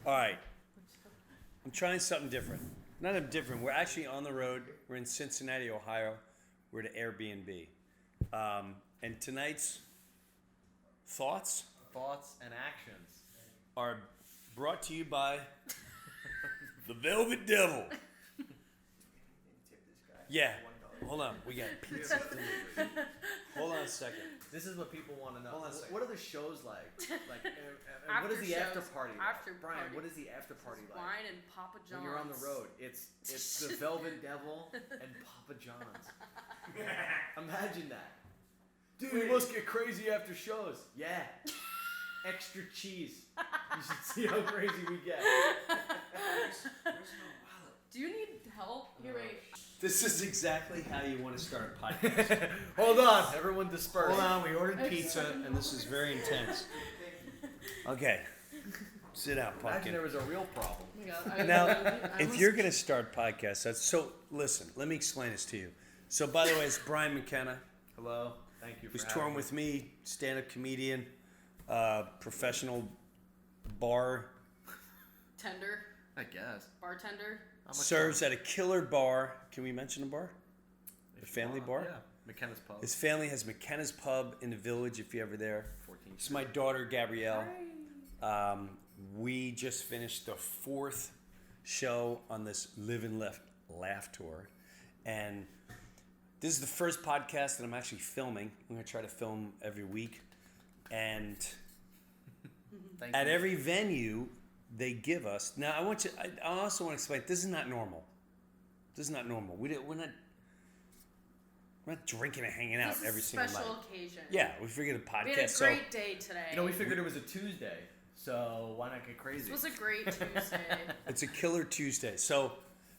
All right. I'm trying something different. Not different. We're actually on the road. We're in Cincinnati, Ohio. We're at Airbnb. And tonight's thoughts and actions are brought to you by the Velvet Devil. Yeah. Hold on. We got pizza delivery. Hold on a second. This is what people want to know. Hold on a second. What are the shows like? What is the after party like? Brian, what is the after party like? Wine and Papa John's. When you're on the road, it's the Velvet Devil and Papa John's. Imagine that. Dude, we must get crazy after shows. Yeah. Extra cheese. You should see how crazy we get. Where's my wallet? Do you need help? Here, wait. This is exactly how you want to start a podcast. Hold on. Everyone disperse. Hold on. We ordered pizza, and this is very intense. Okay. Sit down, Imagine pumpkin. there was a real problem. Now, if you're going to start podcasts, so listen, let me explain this to you. So, by the way, it's Brian McKenna. Hello. Thank you for He's having touring me. with me, stand-up comedian, professional bar, Tender. I guess. Bartender. serves at a killer bar. Can we mention the bar? The family bar? Yeah. McKenna's Pub. His family has McKenna's Pub in the Village, if you're ever there. 14th. It's my daughter, Gabrielle. We just finished the 4th show on this Live and Laugh tour. And this is the first podcast that I'm actually filming. I'm going to try to film every week. And Thank at you. every venue, they give us... Now, I also want to explain, this is not normal. This is not normal. We're not drinking and hanging out This is every a single night. special occasion. Yeah, we figured a podcast. We had a great day today. We figured it was a Tuesday, so why not get crazy? This was a great Tuesday. It's a killer Tuesday. So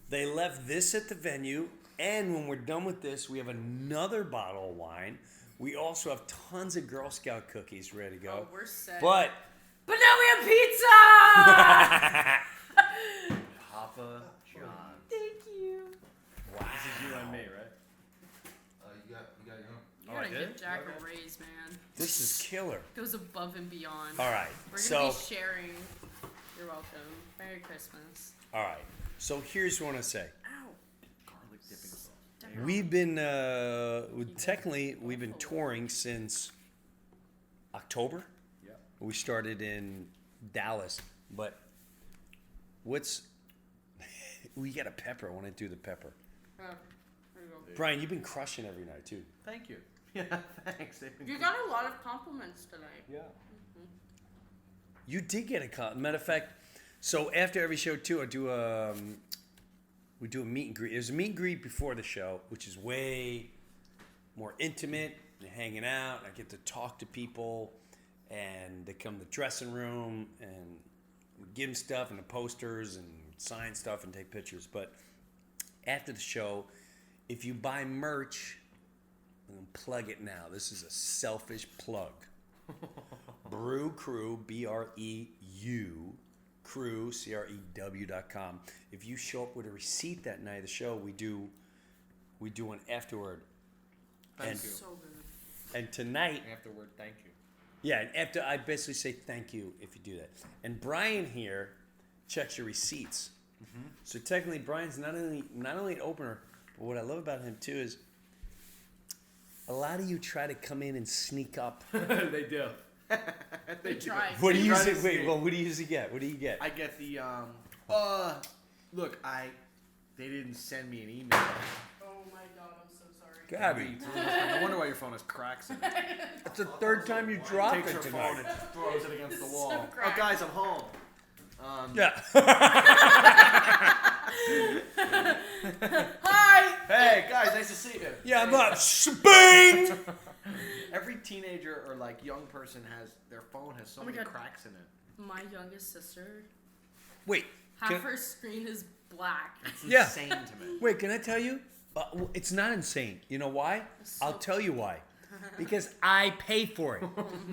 they left this at the venue, and when we're done with this, we have another bottle of wine. We also have tons of Girl Scout cookies ready to go. Oh, we're set. But now we have pizza! Papa John. Thank you. wow, This is you and me, right? You got your own. You Oh, I gotta did? give Jack Okay. a raise, man. this is killer. Goes above and beyond. All right, We're gonna so be sharing. You're welcome. Merry Christmas. all right. So here's what I say. Ow. Garlic dipping sauce. We've been technically we've been touring since October. Yeah. We started in Dallas, but we got a pepper. I want to do the pepper. Oh, there you go. Brian, you've been crushing every night too. Thank you. Yeah, thanks. You got a lot of compliments tonight. Yeah. You did get a compliment. Matter of fact, so after every show too, we do a meet and greet. There's a meet and greet before the show, which is way more intimate. You're hanging out. I get to talk to people, and they come to the dressing room, and we give them stuff and the posters and sign stuff and take pictures. But after the show, if you buy merch, I'm gonna plug it now. This is a selfish plug. Breu Crew, BREU, Crew, CREW.com. If you show up with a receipt that night of the show, we do an afterward. Thank And- you. So good. And tonight, Afterward, thank you. yeah, and after I basically say thank you if you do that. And Brian here checks your receipts. Mm-hmm. So technically, Brian's not only an opener, but what I love about him too is a lot of you try to come in and sneak up. They do. We tried. What do you Try to usually sneak. Well, what do you usually get? What do you get? I get the look, they didn't send me an email. Oh my god, I'm so sorry. Gabby, No wonder why your phone has cracks in it. it's the third time you dropped Takes it her tonight. phone and throws it against the wall. So Oh cracked. guys, I'm home. Yeah. Hi! Hey guys, nice to see you. Yeah, I'm not. Bing! Every teenager or like young person has their phone has so Oh my many God. cracks in it. My youngest sister, Wait. half Can, her screen is black. It's Yeah. insane to me. wait, can I tell you? It's not insane. You know why? I'll tell you why. Because I pay for it.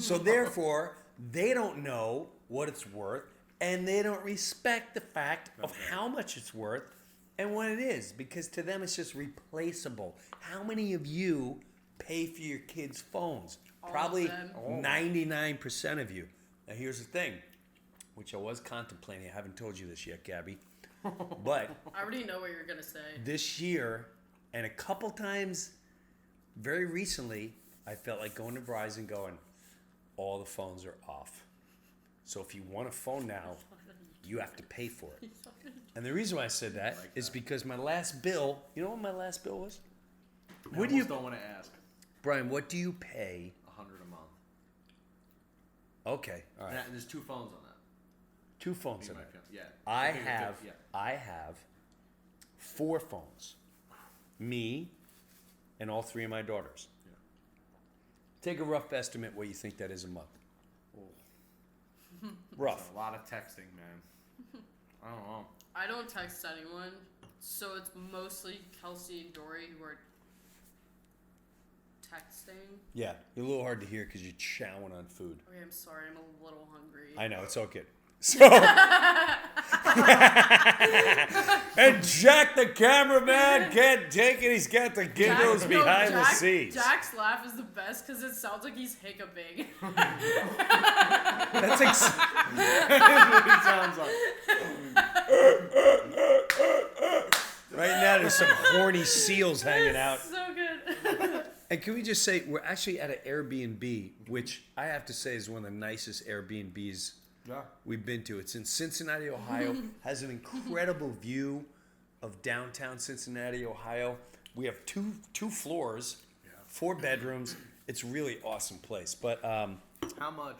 So therefore, they don't know what it's worth, and they don't respect the fact of how much it's worth and what it is. Because to them, it's just replaceable. How many of you pay for your kids' phones? All of Probably them. 99% of you. Now here's the thing. which I was contemplating. I haven't told you this yet, Gabby. But I already know what you're gonna say. this year, and a couple times, very recently, I felt like going to Verizon going, all the phones are off. So if you want a phone now, you have to pay for it. And the reason why I said that is because my last bill, you know what my last bill was? What do you, don't want to ask. Brian, what do you pay? $100 a month. Okay, all right. And there's 2 phones on that. 2 phones Me in and it. my fiance. Yeah. I Okay, have yeah. I have 4 phones. Me and all 3 of my daughters. Yeah. Take a rough estimate what you think that is a month. Oh, Rough. a lot of texting, man. I don't know. I don't text anyone, so it's mostly Kelsey and Dory who are texting. Yeah, you're a little hard to hear because you're chowing on food. Okay, I'm sorry, I'm a little hungry. I know, it's all good. So, and Jack the cameraman can't take it. He's got the giggles behind the scenes. Jack's laugh is the best because it sounds like he's hiccuping. That's That's what it sounds like. right now. There's some horny seals hanging out. So good. And can we just say we're actually at an Airbnb, which I have to say is one of the nicest Airbnbs we've been to. It's in Cincinnati, Ohio. Has an incredible view of downtown Cincinnati, Ohio. We have two floors, 4 bedrooms. It's a really awesome place. But How much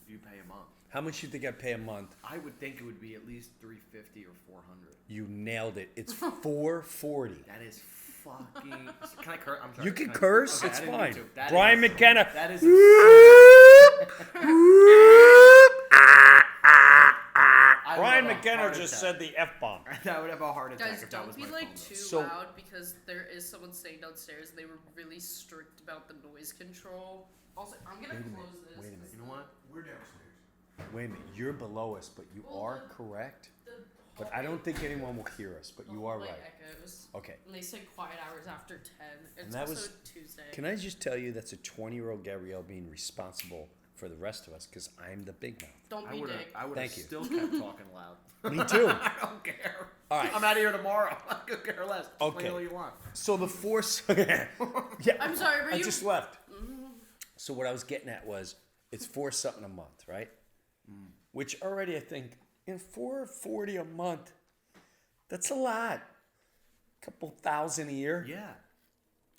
do you pay a month? how much you think I pay a month? I would think it would be at least $350 or $400. You nailed it. It's $440. That is fucking. Can I curse? I'm sorry. You can I- curse. Okay, It's I didn't fine. mean to. That Brian is- McKenna. That is. I would Brian have a McKenna heart just attack. said the F-bomb. I would have a heart attack Guys, if that don't was be my like phone, too though. So- loud because there is someone staying downstairs and they were really strict about the noise control. Also, I'm gonna close this. wait a minute. You know what? We're downstairs. Wait a minute. You're below us, but you Well, are correct. The But I don't think anyone will hear us, but the you are hallway right. Echoes. Okay. And they say quiet hours after 10. It's And that also was- Tuesday. Can I just tell you that's a 20-year-old Gabrielle being responsible for the rest of us because I'm the big mouth. Don't I be would have. dick. I would have Thank you. still kept talking loud. Me too. I don't care. All right. I'm out of here tomorrow. I could care less. Just Okay. play all you want. So the force. Yeah. I'm sorry, were I you? just left. So what I was getting at was it's $4 something a month, right? Which already I think in $440 a month, that's a lot. Couple thousand a year. Yeah.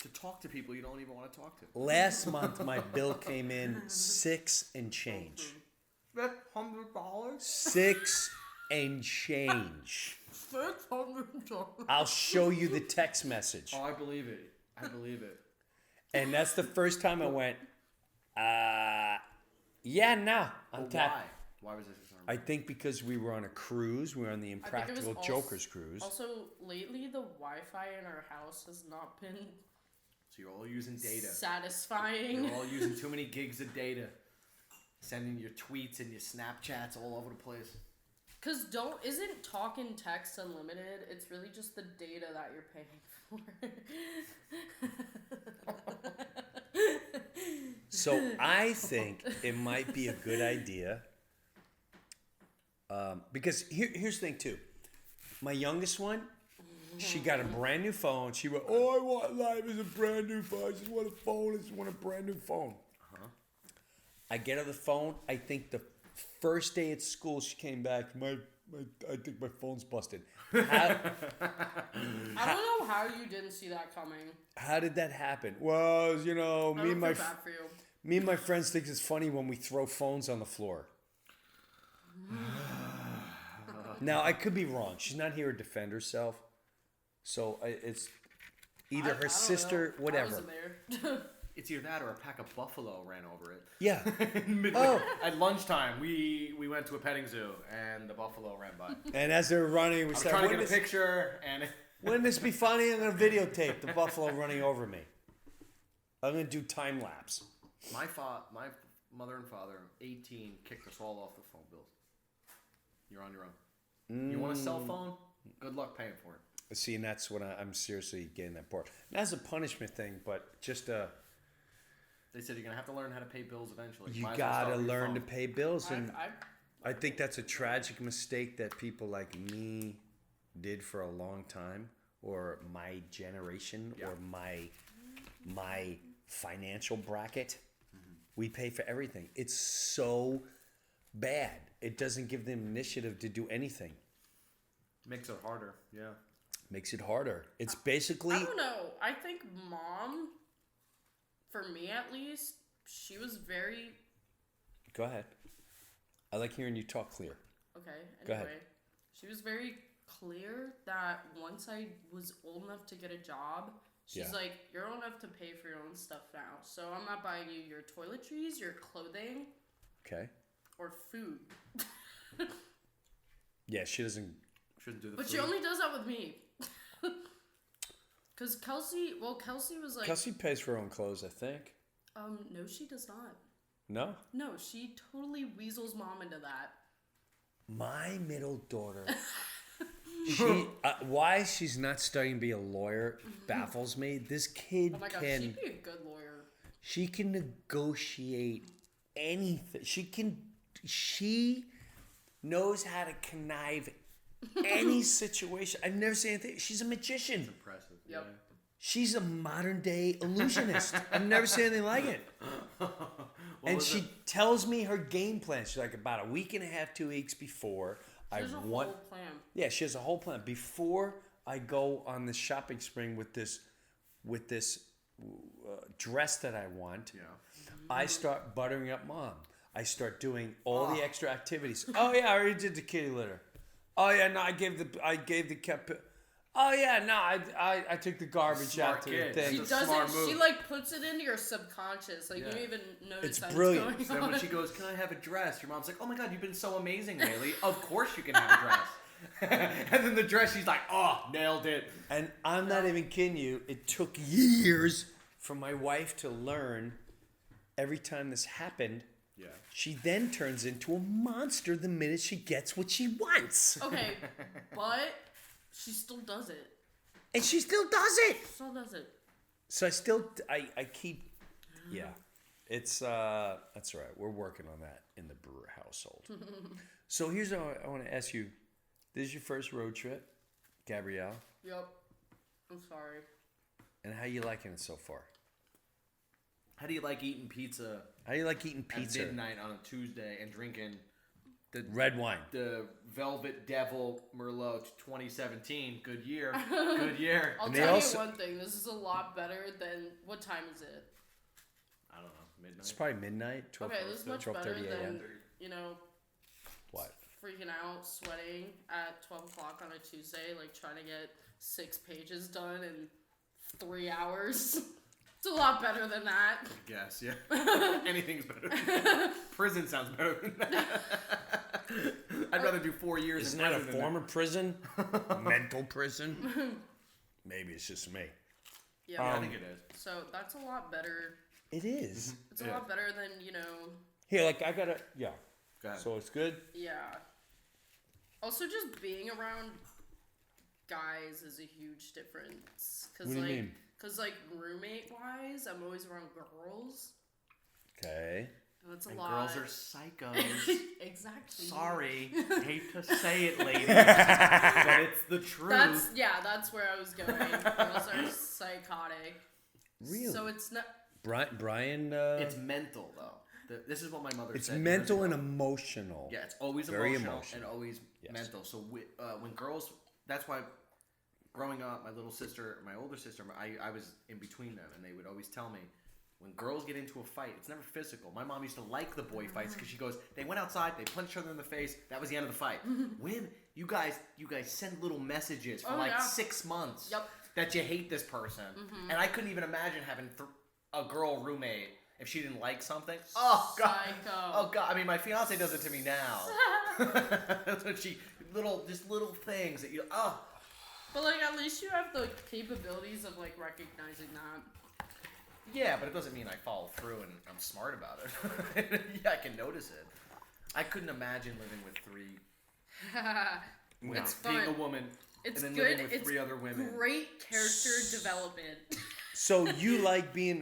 To talk to people you don't even want to talk to. Last month my bill came in 6 and change. That's $100. 6 and change. $600. I'll show you the text message. Oh, I believe it. I believe it. And that's the first time I went, yeah, no, I'm But tapped. why? Why was this? I think because we were on a cruise, we were on the Impractical Jokers cruise. Also, lately the Wi-Fi in our house has not been So you're all using data. satisfying. You're all using too many gigs of data. Sending your tweets and your Snapchats all over the place. Cause isn't talk and text unlimited? It's really just the data that you're paying for. So I think it might be a good idea. Because here's the thing too. My youngest one, she got a brand new phone. She went, "Oh, I want life is a brand new phone. I just want a phone. I just want a brand new phone." I get her the phone. I think the first day at school she came back. I think my phone's busted. I don't know how you didn't see that coming. How did that happen? Well, you know, I me and don't my feel bad for you. me and my friends think it's funny when we throw phones on the floor. Now I could be wrong. She's not here to defend herself, so it's either I her don't sister, know. I whatever. wasn't there. It's either that or a pack of buffalo ran over it. Yeah. Midway, Oh. At lunchtime, we went to a petting zoo and the buffalo ran by. And as they're running, we I was said, trying to get a picture and "Wouldn't this be funny? I'm gonna videotape the buffalo running over me. I'm gonna do time lapse." my mother and father, 18, kicked us all off the phone bills. You're on your own. You want a cell phone? Good luck paying for it. See, and that's what I'm seriously getting that part. Not as a punishment thing, but just They said you're gonna have to learn how to pay bills eventually. you Might as well start gotta with your learn to phone. pay bills. And I I think that's a tragic mistake that people like me did for a long time, or my generation, or my financial bracket. We pay for everything. It's so bad. It doesn't give them initiative to do anything. Makes it harder. Yeah. Makes it harder. It's basically. I don't know. I think mom, for me at least, she was very. Go ahead. I like hearing you talk clear. Okay. Anyway, Go ahead. she was very clear that once I was old enough to get a job, she's like, you're old enough to pay for your own stuff now. So I'm not buying you your toiletries, your clothing, Okay. or food. Yeah, she doesn't. Shouldn't do the But food. she only does that with me. Because Kelsey was like, Kelsey pays for her own clothes, I think. no, she does not. No? No, she totally weasels mom into that. My middle daughter. She why she's not studying to be a lawyer baffles me. This kid Oh my god, can she'd be a good lawyer. she can negotiate anything. She knows how to connive any situation. I've never seen anything. She's a magician. Impressive. Yep. She's a modern day illusionist. I've never seen anything like it. And she tells me her game plan. She's like, about a week and a half, 2 weeks before She has a whole plan. Yeah, she has a whole plan. Before I go on this shopping spree with this dress that I want, I start buttering up mom. I start doing all the extra activities. Oh yeah, I already did the kitty litter. Oh yeah, no, I gave the cat. Oh yeah, no, I took the garbage out to the kid. thing. She It's a does smart it. move. She like puts it into your subconscious. Like you Yeah. don't even notice It's that brilliant. it's So going then on. when she goes, "Can I have a dress?" Your mom's like, "Oh my god, you've been so amazing lately. Of course you can have a dress." And then the dress, she's like, "Oh, nailed it." And I'm not even kidding you. It took years for my wife to learn. Every time this happened, Yeah. she then turns into a monster the minute she gets what she wants. Okay, but she still does it. And she still does it. Still does it. So I keep, yeah. It's, that's all right. We're working on that in the Breuer household. So here's what I want to ask you. This is your first road trip, Gabrielle. Yep. I'm sorry. And how you liking it so far? How do you like eating pizza How you like eating pizza? at midnight on a Tuesday and drinking the Red wine. the Velvet Devil Merlot 2017? Good year. Good year. I'll And they tell also- you one thing. This is a lot better than what time is it? I don't know. Midnight. It's probably midnight. 12, Okay, this is much better 12:30 than a.m. What? freaking out, sweating at 12 o'clock on a Tuesday, like trying to get 6 pages done in 3 hours. It's a lot better than that. I guess, yeah. Anything's better than that. Prison sounds better than that. I'd rather do 4 years Isn't in that a prison than form of prison? Mental prison? Maybe it's just me. Yeah, I think it is. so that's a lot better. It is. It's a Yeah. lot better than, Here, like I gotta, yeah. Go ahead. So it's good. yeah. Also, just being around guys is a huge difference. Cause What do you like, mean? Cause like roommate wise, I'm always around girls. Okay. And that's a And lot. girls are psychos. Exactly. Sorry. Hate to say it, ladies. But it's the truth. That's where I was going. Girls are psychotic. Really? So it's not. Brian. It's mental, though. This is what my mother It's said. mental years and ago. emotional. Yeah, it's always Very emotional, emotional. and always Yes. mental. So when girls, that's why growing up, my little sister, my older sister, I was in between them, and they would always tell me, when girls get into a fight, it's never physical. My mom used to like the boy fights because she goes, they went outside, they punched each other in the face, that was the end of the fight. When you guys send little messages for 6 months Yep. that you hate this person, and I couldn't even imagine having a girl roommate if she didn't like something. Oh god. Psycho. Oh god. I mean, my fiance does it to me now. So just little things that you. Oh. But like, at least you have the capabilities of like recognizing that. Yeah, but it doesn't mean I follow through and I'm smart about it. Yeah, I can notice it. I couldn't imagine living with three. It's being fun. a woman It's and then good. living with It's 3 other women. great character development. So you like being?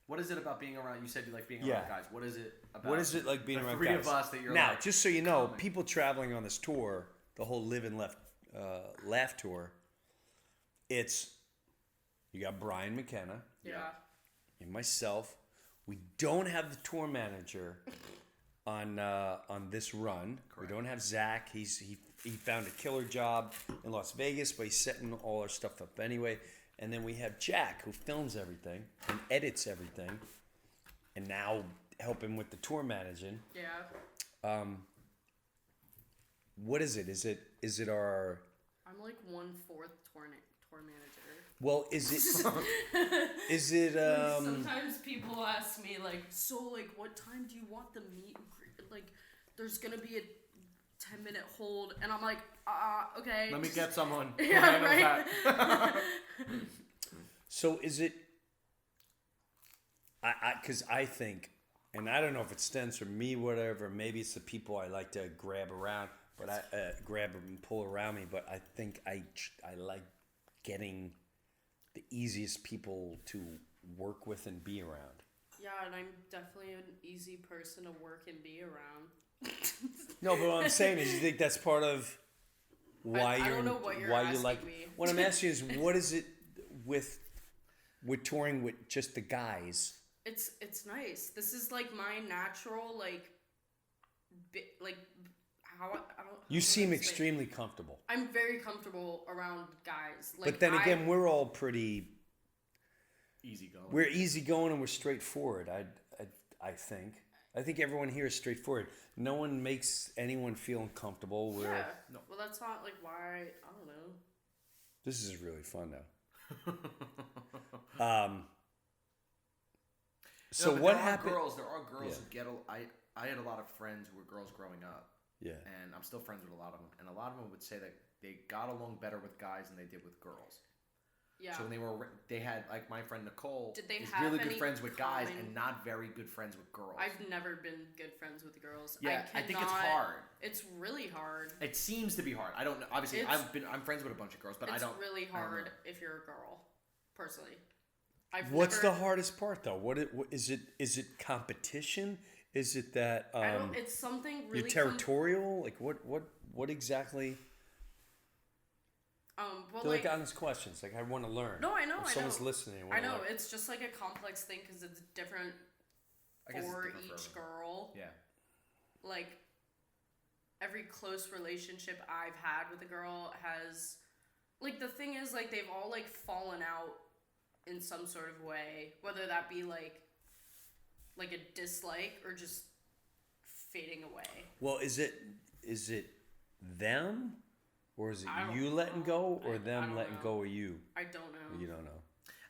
What is it about being around? You said you like being Yeah. around guys. What is it about? What is it like being the around three guys? of us that you're now, like, just so you know, comic? people traveling on this tour, the whole Live and Laugh tour, it's you got Brian McKenna Yeah. and myself. We don't have the tour manager on this run. Correct. We don't have Zach. He found a killer job in Las Vegas, but he's setting all our stuff up anyway. And then we have Jack, who films everything and edits everything, and now helping with the tour managing. Yeah. What is it? Is it our? I'm like 1/4 tour manager. Well, is it? Is it? Sometimes people ask me like, so like, what time do you want the meet and greet? Like, there's gonna be a 10-minute hold, and I'm like, okay. Let me get someone. Yeah, right. So is it? Because I think, and I don't know if it stems from me, whatever. Maybe it's the people I like to grab around, but I grab and pull around me. But I think I like getting the easiest people to work with and be around. Yeah, and I'm definitely an easy person to work and be around. No, but what I'm saying is, you think that's part of why I you're don't know what you're why you asking like. me. What I'm asking is, what is it with touring with just the guys? It's nice. This is like my natural how I don't. You seem explain. extremely comfortable. I'm very comfortable around guys. Like, But then again, we're all pretty. Easy going. We're easygoing and we're straightforward. I think. I think everyone here is straightforward. No one makes anyone feel uncomfortable. Yeah. No. Well, that's not like why. I don't know. This is really fun now. So No, but what there happened? There are girls Yeah. who get. I had a lot of friends who were girls growing up, Yeah. and I'm still friends with a lot of them. And a lot of them would say that they got along better with guys than they did with girls. Yeah. So when they had like my friend Nicole Did they is have really any good friends with guys common- and not very good friends with girls. I've never been good friends with girls. Yeah, I think it's cannot- hard. It's really hard. It seems to be hard. I don't know. Obviously, I'm friends with a bunch of girls, but I It's don't. really I don't hard know. if you're a girl. Personally, What's the hardest part though? What is it? Is it competition? Is it that I don't. It's something really. you're territorial? Like what exactly? Well, They're like honest questions. Like I want to learn. No, I know. If I someone's know. listening. I know. It's just like a complex thing because it's different I guess it's for different each everyone. girl. Yeah. Like every close relationship I've had with a girl has, like, the thing is, like, they've all like fallen out in some sort of way, whether that be like a dislike or just fading away. Well, is it them, or is it I don't you letting go, know. or I them don't letting know. go of you? I don't know. You don't know.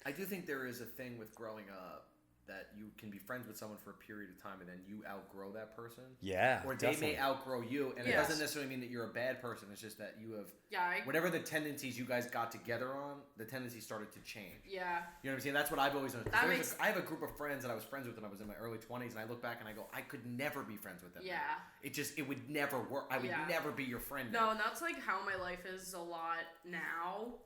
I do think there is a thing with growing up that you can be friends with someone for a period of time and then you outgrow that person. Yeah. Or they definitely. may outgrow you, and it Yes. doesn't necessarily mean that you're a bad person. It's just that you have Yeah. whatever the tendencies you guys got together on, the tendencies started to change. Yeah. You know what I'm saying? That's what I've always known. That I have a group of friends that I was friends with when I was in my early 20s, and I look back and I go, I could never be friends with them. Yeah. It would never work. I would Yeah. never be your friend. No, and that's like how my life is a lot now.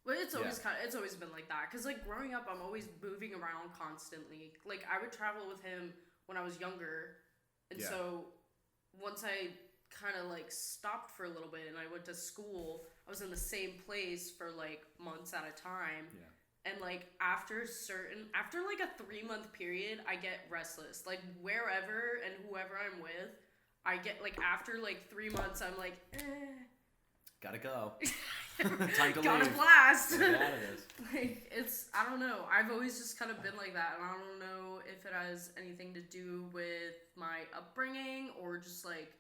But it's always it's always been like that. Cause like growing up, I'm always moving around constantly. Like I would travel with him when I was younger, and Yeah. so once I kind of like stopped for a little bit and I went to school, I was in the same place for like months at a time. Yeah. And like after like a 3-month period, I get restless. Like wherever and whoever I'm with, I get like after like 3 months, I'm like, Gotta go. Time to gotta leave. blast. Get out of this. Like I don't know. I've always just kind of been like that, and I don't know if it has anything to do with my upbringing or just like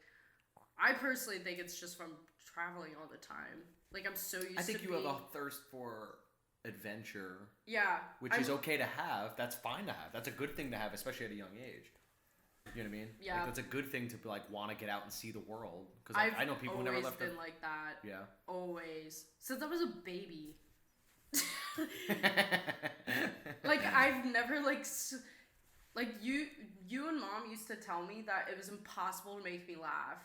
I personally think it's just from traveling all the time. Like I'm so used. I think to you being, have a thirst for adventure, yeah, which is okay to have. That's fine to have. That's a good thing to have, especially at a young age. You know what I mean? Yeah. Like, that's a good thing to like want to get out and see the world. Because I know people who never left. I've always been like that. Yeah. Always since I was a baby. Like I've never like you and mom used to tell me that it was impossible to make me laugh.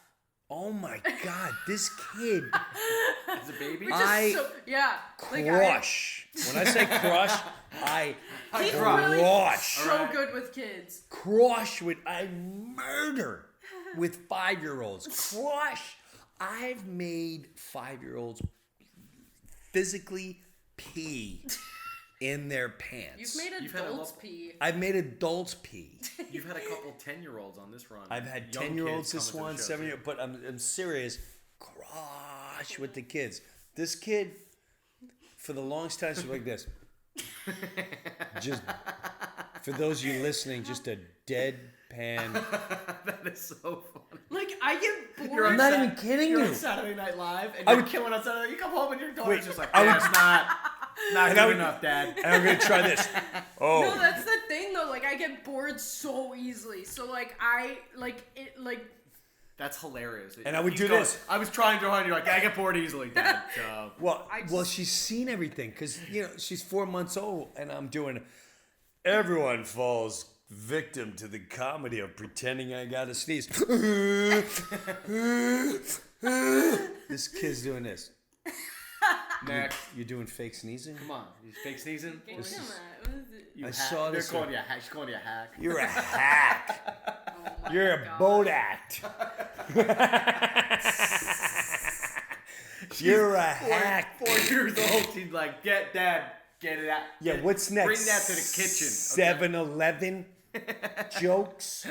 Oh my God, this kid. As a baby? Yeah. Crush. When I say crush, He's crush. really so good with kids. Crush I murder with 5-year-olds. Crush. I've made 5-year-olds physically pee in their pants. You've made adults pee. I've made adults pee. You've had a couple 10-year-olds on this run. I've had Young 10-year-olds kids this coming to one, the show, 7-year, but I'm serious. Crush with the kids. This kid, for the longest time, was like this. Just for those of you listening, just a deadpan. That is so funny. Like, I get bored. I'm not even kidding You're you. on Saturday Night Live, and you're killing on Saturday. You come home and your daughter's just like, I it's not good enough, Dad. And I'm gonna try this. Oh. No, that's the thing though. Like, I get bored so easily. So like, That's hilarious. And I would do this. I was trying to run. You're like, I get bored easily, Dad. So. Well, she's seen everything because she's 4 months old, and I'm doing. Everyone falls victim to the comedy of pretending I got to sneeze. This kid's doing this. Next. You're doing fake sneezing? Come on. You fake sneezing? I saw this. She's calling you a hack. You're a hack. Oh You're a boat act. You're a hack. 4 years old. She's like, get it out. Yeah, what's next? Bring that to the kitchen. 7-Eleven jokes.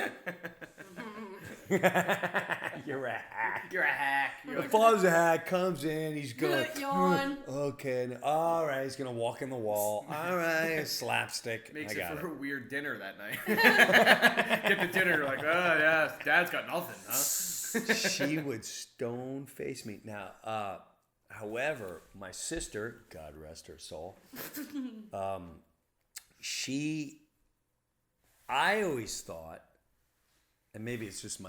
You're a hack. You're a hack. The father's a hack, comes in, he's going, yawn. Okay, all right, he's going to walk in the wall. All right, slapstick. Makes I got it for a weird dinner that night. Get the dinner, you're like, oh, yeah, Dad's got nothing, huh? She would stone face me. Now, however, my sister, God rest her soul, I always thought, and maybe it's just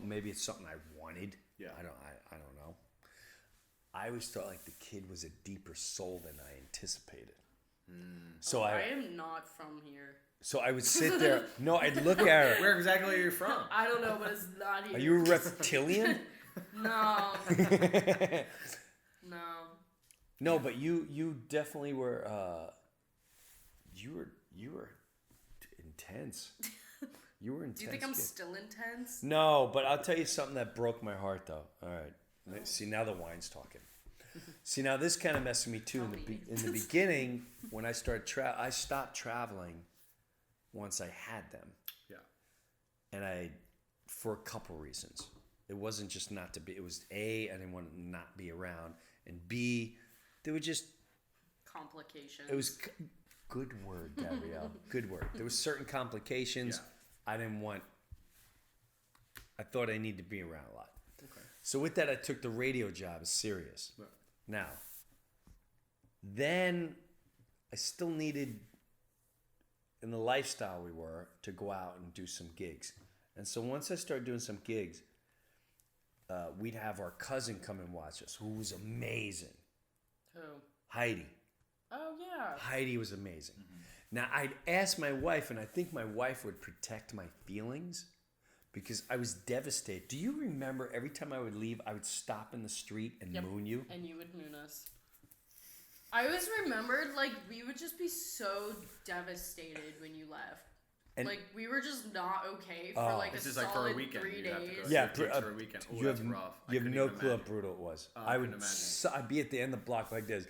maybe it's something I wanted. Yeah. I don't know. I always thought like the kid was a deeper soul than I anticipated. So I am not from here. So I would sit there. No, I'd look at her. Where exactly are you from? I don't know, but it's not here. Are you a reptilian? No. No. No, but you definitely were. You were intense. You were intense. Do you think I'm kid. still intense? No, but I'll tell you something that broke my heart, though. All right. See, now the wine's talking. See, now this kind of messed with me too. In the beginning, when I started I stopped traveling once I had them. Yeah. And for a couple reasons. It wasn't just not to be. It was A, I didn't want to not be around, and B, there were just complications. It was good word, Gabrielle. Good word. There were certain complications. Yeah. I thought I needed to be around a lot. Okay. So with that, I took the radio job as serious. Right. Now, then I still needed, in the lifestyle we were, to go out and do some gigs. And so once I started doing some gigs, we'd have our cousin come and watch us, who was amazing. Who? Heidi. Oh, yeah. Heidi was amazing. Mm-hmm. Now, I'd ask my wife, and I think my wife would protect my feelings because I was devastated. Do you remember every time I would leave, I would stop in the street and moon you? And you would moon us. I always remembered, like, we would just be so devastated when you left. And like, we were just not okay for, like, this a is solid like for a weekend. 3 days. Yeah, for a weekend. Oh, you have, rough. You have no clue how brutal it was. I would imagine. I'd be at the end of the block like this.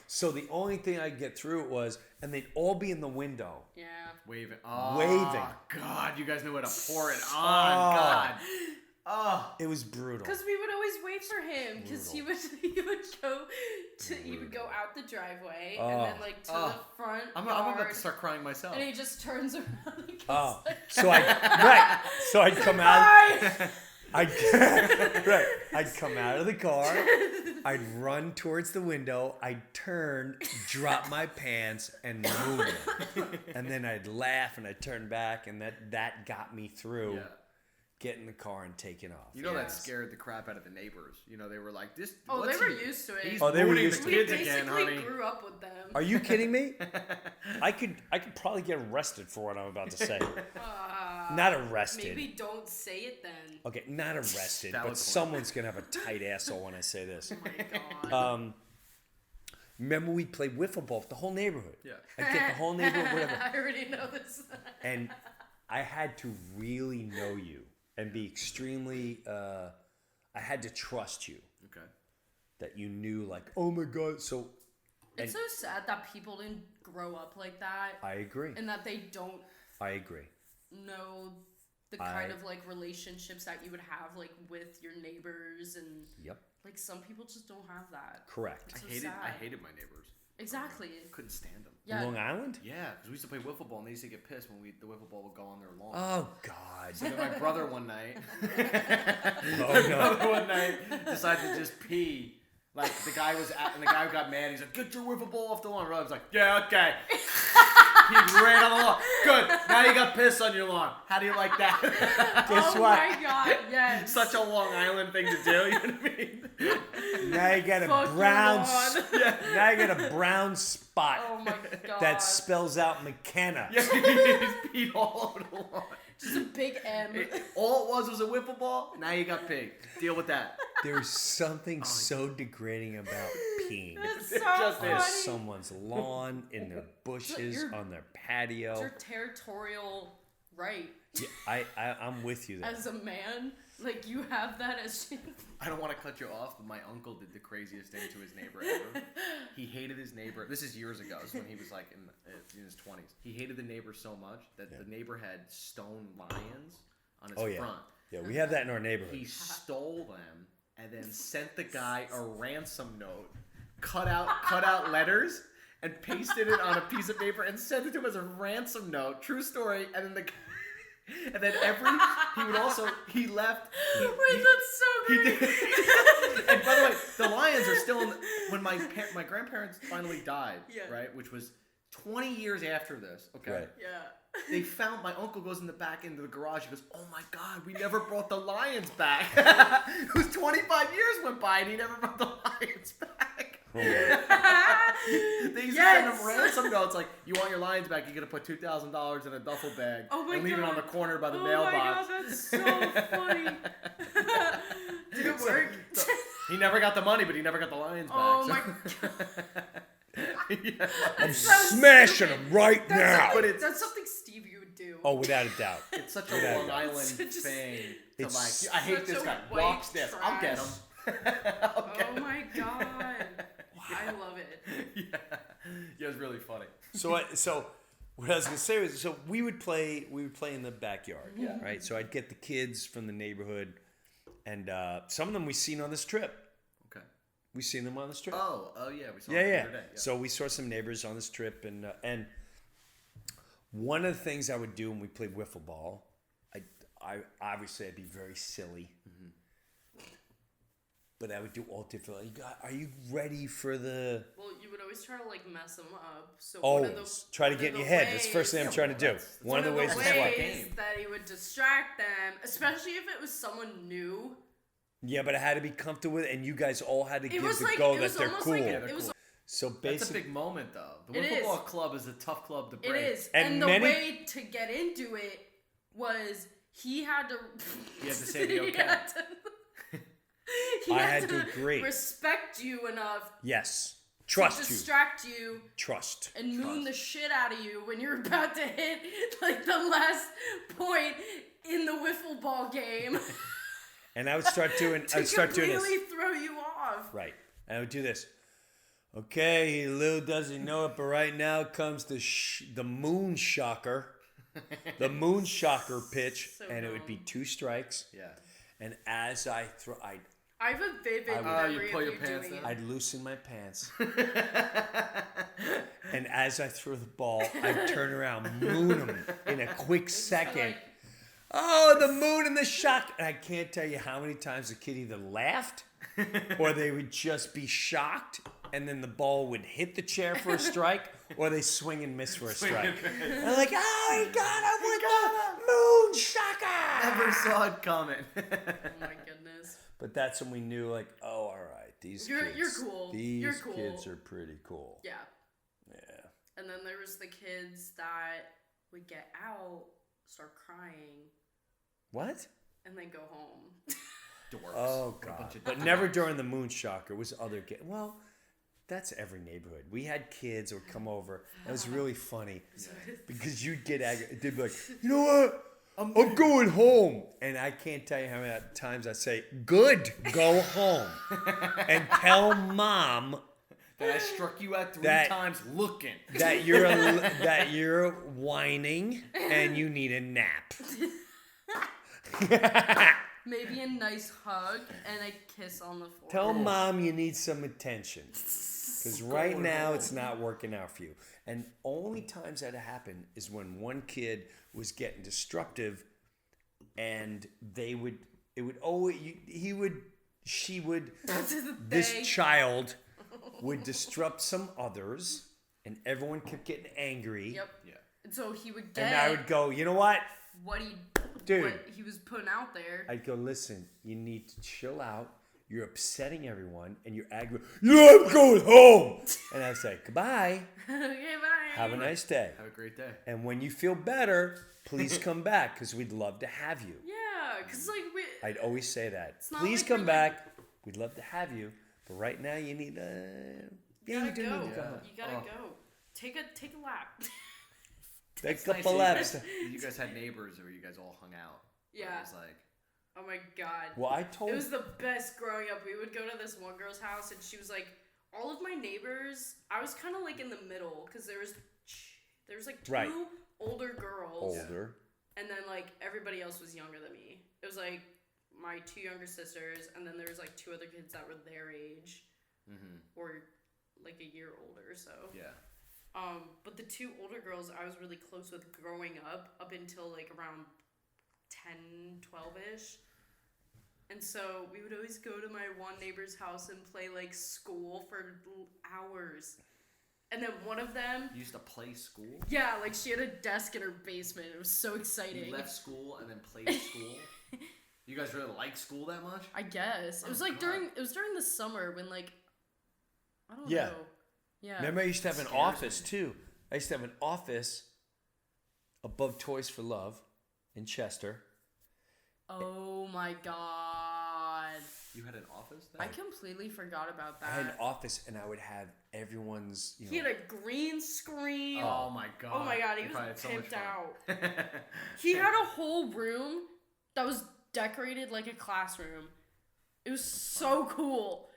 So the only thing I'd get through it was, and they'd all be in the window. Yeah. Waving. Oh, waving. God, you guys know how to pour it on. God. Oh. It was brutal. Because we would always wait for him, because he would go out the driveway and then like to the front I'm yard, about to start crying myself. and he just turns around and goes like, So I'd come out. I'd come out of the car. I'd run towards the window. I'd turn, drop my pants, and move it. And then I'd laugh and I'd turn back, and that got me through. Yeah. Get in the car and taking off. You know that scared the crap out of the neighbors. You know, they were like, "This." Oh, they were used to it. He's they were mooning used the to kids we again, basically honey. grew up with them. Are you kidding me? I could probably get arrested for what I'm about to say. Not arrested. Maybe don't say it then. Okay, not arrested, Valid but point. someone's gonna have a tight asshole when I say this. Oh my god. Remember we played wiffle ball with the whole neighborhood. Yeah. I get the whole neighborhood, whatever. I already know this. And I had to really know you and be extremely. I had to trust you. Okay. That you knew, like, oh my god. So. It's so sad that people didn't grow up like that. I agree. And that they don't I agree. know the kind of like relationships that you would have like with your neighbors and Yep. like some people just don't have that. Correct. It's so I sad. hated my neighbors. Exactly. Couldn't stand them. Yeah. Long Island? Yeah, because we used to play wiffle ball and they used to get pissed when the wiffle ball would go on their lawn. Oh god. So then my brother one night, Oh no. one night decided to just pee. Like the guy got mad. He's like, "Get your wiffle ball off the lawn." I was like, "Yeah, okay." He ran on the lawn. Good. Now you got piss on your lawn. How do you like that? Guess Oh what? my god, yes. Such a Long Island thing to do. You know what I mean? Now you got a Fuck your brown. lawn. Now you got a brown spot Oh my god. that spells out McKenna. Yeah, he just peed all over the lawn. Just a big M. All it was a wiffle ball. Now you got pig. Deal with that. There's something so degrading about peeing It's so just funny. on someone's lawn, in their bushes, You're- on their It's patio. your territorial right Yeah, I'm with you there. as a man. Like you have that as. I don't want to cut you off, but my uncle did the craziest thing to his neighbor ever. He hated his neighbor. This is years ago. This is when he was like in his 20s. He hated the neighbor so much that the neighbor had stone lions on his Oh, yeah. front. Yeah, we have that in our neighborhood. He stole them and then sent the guy a ransom note, cut out letters, and pasted it on a piece of paper and sent it to him as a ransom note. True story. And then he left. Wait, that's so He great. did. And by the way, the lions are still when my grandparents finally died, Yeah. right? Which was 20 years after this. Okay. Right. Yeah. They found my uncle goes in the back into the garage. He goes, "Oh my God, we never brought the lions back." It was 25 years went by and he never brought the lions back. Oh, yeah. They used to send him ransom notes like, "You want your lions back? You got to put $2,000 in a duffel bag Oh my and leave it on God. the corner by the Oh mailbox." my god, that's so funny. Did it work? He never got the money, but he never got the lions back. Oh so- my god. Yeah. I'm so smashing stupid. them right now. But it's That's something Stevie would do. Oh, without a doubt. It's such a Without Long doubt. Island It's just- thing to It's like. I hate such this a guy. white Walks this. I'll get him. I'll get Oh him. my god. I love it. Yeah, it was really funny. So what I was gonna say was, so we would play in the backyard, right? So I'd get the kids from the neighborhood, and some of them we seen on the strip. Okay. We seen them on the strip. Oh yeah, we saw Yeah, it the yeah. other day. Yeah. So we saw some neighbors on this trip, and one of the things I would do when we played wiffle ball, I obviously I'd be very silly, but I would do all different. Are you ready for the? Well, you would always try to like mess them up. So one of Always try to one get of in your the head. That's the first thing I'm ways- trying to do. that's One of the ways the is that's what? what ways game. that he would distract them, especially if it was someone new. Yeah, but I had to be comfortable with it, and you guys all had to It give was the like go it that was they're almost cool. like they're it was. cool. So That's a basically, big moment, though. The It wiffle is. ball club is a tough club to It break. is, And and the many- way to get into it was he had to. You had to say the he okay. had to- he I had to agree. respect you enough yes, to trust you, distract you trust. and moon Trust. the shit out of you when you're about to hit like the last point in the wiffle ball game And I would start doing. I to would start doing completely this. throw you off. Right. And I would do this. Okay, little does he know it, but right now comes the moon shocker. The moon shocker pitch. So And it would be dumb. 2 strikes. Yeah. And as I throw, I have a vivid I would- memory you pull of your you pants doing down? it. I'd loosen my pants. And as I throw the ball, I'd turn around, moon him in a quick second. Like, Oh, the moon and the shock. And I can't tell you how many times the kid either laughed or they would just be shocked and then the ball would hit the chair for a strike or they swing and miss for a strike. And I'm like, oh, he got him with the moon shocker. Never saw it coming. oh my goodness. But that's when we knew, like, oh, all right, these You're kids. cool. These You're cool. kids are pretty cool. Yeah. Yeah. And then there was the kids that would get out start crying, What? and then go home. Dorks. Oh What a God! bunch of But dorks. never during the moon shocker. It was other kids. Well, that's every neighborhood. We had kids that would come over. It was really funny because you'd get angry. They'd be like, you know what? I'm going home. And I can't tell you how many times I say, good, go home. And tell mom That I struck you at 3 That- times looking. that you're whining and you need a nap. Maybe a nice hug and a kiss on the forehead. Tell mom you need some attention. Because right now it's not working out for you. And only times that happened is when one kid was getting destructive and this child would disrupt some others and everyone kept getting angry. Yep. Yeah. And so he would get And I would go, you know what? what Dude. he was putting out there. I'd go, listen, you need to chill out. You're upsetting everyone and you're aggravating. You know, I'm going home. And I'd say, goodbye. Okay, bye. Have a nice day. Have a great day. And when you feel better, please come back because we'd love to have you. Yeah, because like I'd always say that. not Please like come we're back. We'd love to have you. But right now you need you you gotta do go. need to come. You gotta go. Take a lap. Take It's a nice couple that laps. you guys had neighbors where you guys all hung out. Where Yeah. It was like, Oh my god. Well, I It told was the best growing up. We would go to this one girl's house, and she was like, all of my neighbors. I was kind of like in the middle because there was like two Right. older girls, older. and then like everybody else was younger than me. It was like my 2 younger sisters, and then there was like 2 other kids that were their age, or like a year older. So yeah. but the 2 older girls I was really close with growing up until like around 10, 12-ish. And so we would always go to my one neighbor's house and play like school for hours. And then one of them, You used to play school? yeah, like she had a desk in her basement. It was so exciting. You left school and then played school? You guys really like school that much? I guess. It was Oh, like God. during the summer when like I don't Yeah. know. Yeah. Remember, I used to have an Scares office me. too. I used to have an office above Toys for Love in Chester. Oh my god. You had an office I then? completely forgot about I had an that. office, and I would have everyone's. He had a green screen. Oh my god. Oh my god, he You was probably had so much pimped fun. out. He had a whole room that was decorated like a classroom. It was so cool.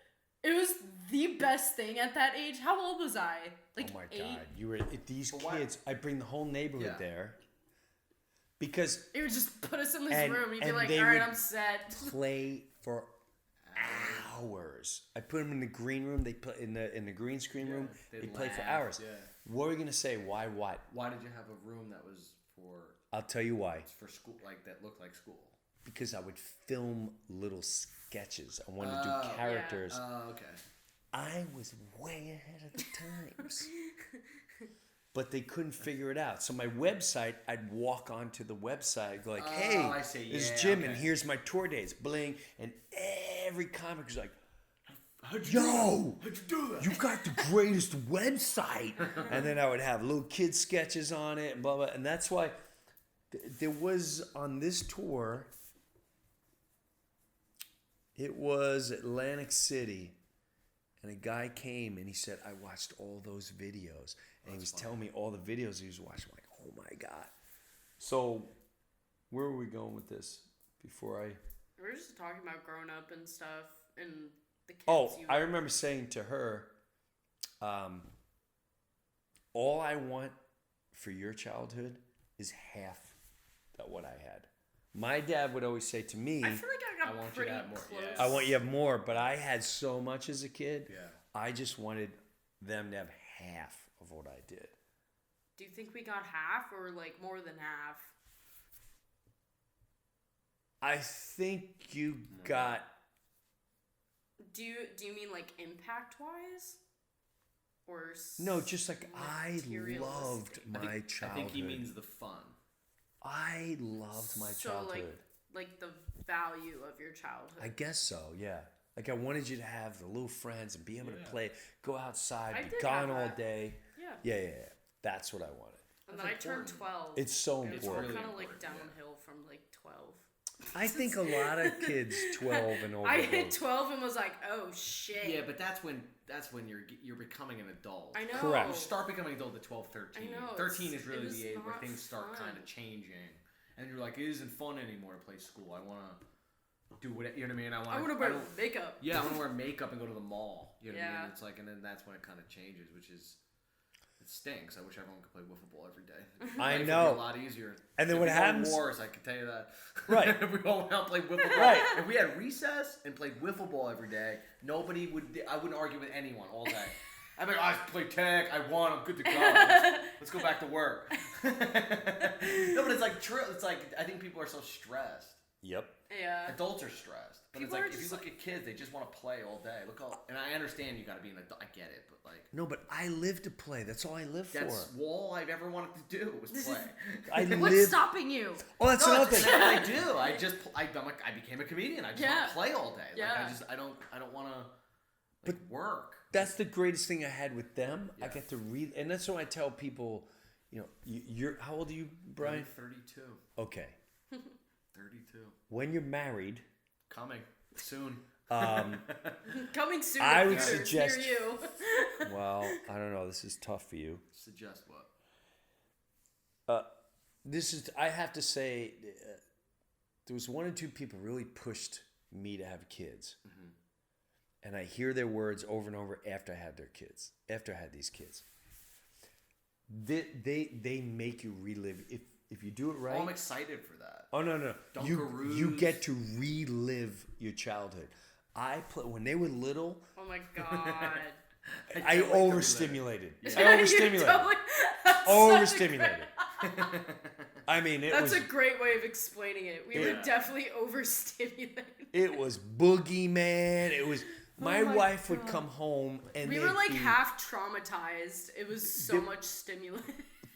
It was the best thing at that age. How old was I? Like Oh my 8? God! You were these But why- kids. I bring the whole neighborhood Yeah. there because It would just put us in this And- room. He'd be and like, they all right, would I'm set. play for hours. I put them in the green room. They play in the green screen room. they'd They play for laugh, hours. yeah. What are we gonna say? Why? What? Why did you have a room that was I'll tell you why. for school, like that looked like school? Because I would film little sketches. I wanted to Oh, do yeah. characters. Oh, okay. I was way ahead of the times. But they couldn't figure it out. So my website, I'd walk onto the website, go like, Oh, hey, I see. this Yeah, is Jim, and okay. here's my tour dates, bling. And every comic was like, How'd you yo, How'd you do that? you got the greatest website. And then I would have little kid sketches on it and blah, blah. And that's why there was on this tour, it was Atlantic City. And a guy came and he said, I watched all those videos. And he was telling me all the videos he was watching. I'm like, oh my God. So where are we going with this before I... We were just talking about growing up and stuff and the kids. Oh, I remember saying to her, all I want for your childhood is half that what I had. My dad would always say to me, I feel like I got I want you to pretty have more, close. yeah. I want you to have more, but I had so much as a kid. Yeah. I just wanted them to have half of what I did. Do you think we got half or like more than half? I think you got... Do you mean like impact wise? Or No, just like I materialistic? loved my childhood. I think he means the fun. I loved my So childhood. like the value of your childhood. I guess so, yeah. Like I wanted you to have the little friends and be able to Yeah. play, go outside, I be did gone have all that. day. Yeah. Yeah. That's what I wanted. And then I turned 12. It's so It was important. kind of Really like important, downhill from like 12. I think a lot of kids 12 and over. I hit 12 and was like, oh shit. Yeah, but that's when you're becoming an adult. I know. Correct. You start becoming an adult at 12, 13. I know, 13 it's- is really it was the age where not things start fun. kind of changing, and you're like, it isn't fun anymore to play school. I want to do what you know what I mean. I want to wear makeup. Yeah, I want to wear makeup and go to the mall. You know what I Yeah. mean? It's like, and then that's when it kind of changes, which is. It stinks. I wish everyone could play wiffle ball every day. I Life would know. be a lot easier. And then If what we had happens- Wars, I can tell you that. Right. If we all went out and played wiffle ball. Right. If we had recess and played wiffle ball every day, nobody would. I wouldn't argue with anyone all day. I'd be like, I play tag. I won. I'm good to go. Let's go back to work. No, but it's like true. It's like I think people are so stressed. Yep. Yeah. Adults are stressed, but People it's are like if you just look at kids, they just want to play all day. Look how, and I understand you got to be an adult. I get it, but like No, but I live to play. That's all I live that's for. all I've ever wanted to do was play. I What's live. stopping you? Oh, that's No, another that's thing. what I do. I'm like I became a comedian. I just want Yeah. to play all day. Like Yeah. I don't want to work. That's the greatest thing I had with them. I Yeah. get to read, and that's what I tell people. You know, you're how old are you, Brian? 32. Okay. 32. When you're married, Coming soon. Coming soon. I to would theaters suggest- near you. well, I don't know. This is tough for you. Suggest what? This is. I have to say, there was one or two people really pushed me to have kids, and I hear their words over and over after I had their kids. After I had these kids, they make you relive if you do it right. Oh, I'm excited for that. Oh no! You Dunkaroos. get to relive your childhood. I play when they were little. Oh my god. I can't wait to overstimulated. relive I overstimulated. You totally- that's such a Overstimulated. great- I mean, it That's was a great way of explaining it. We were Yeah. definitely overstimulated. it was boogeyman. It was my my wife would God. come home and We there'd were like be, half traumatized. It was so There- much stimulant.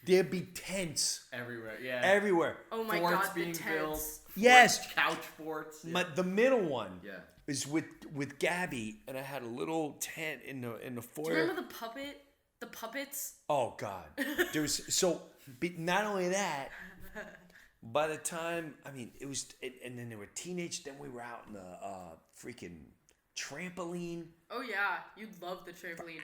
there'd be tents Everywhere. Yeah. everywhere. Oh my Forts god, the being built. tents. Yes, Couch forts. Yeah. the middle one Yeah. is with Gabby, and I had a little tent in the Do you foyer. remember the puppet? The puppets? Oh God, there was not only that. By the time it was, and then there were teenage. Then we were out in the freaking trampoline. Oh yeah, you love the trampoline.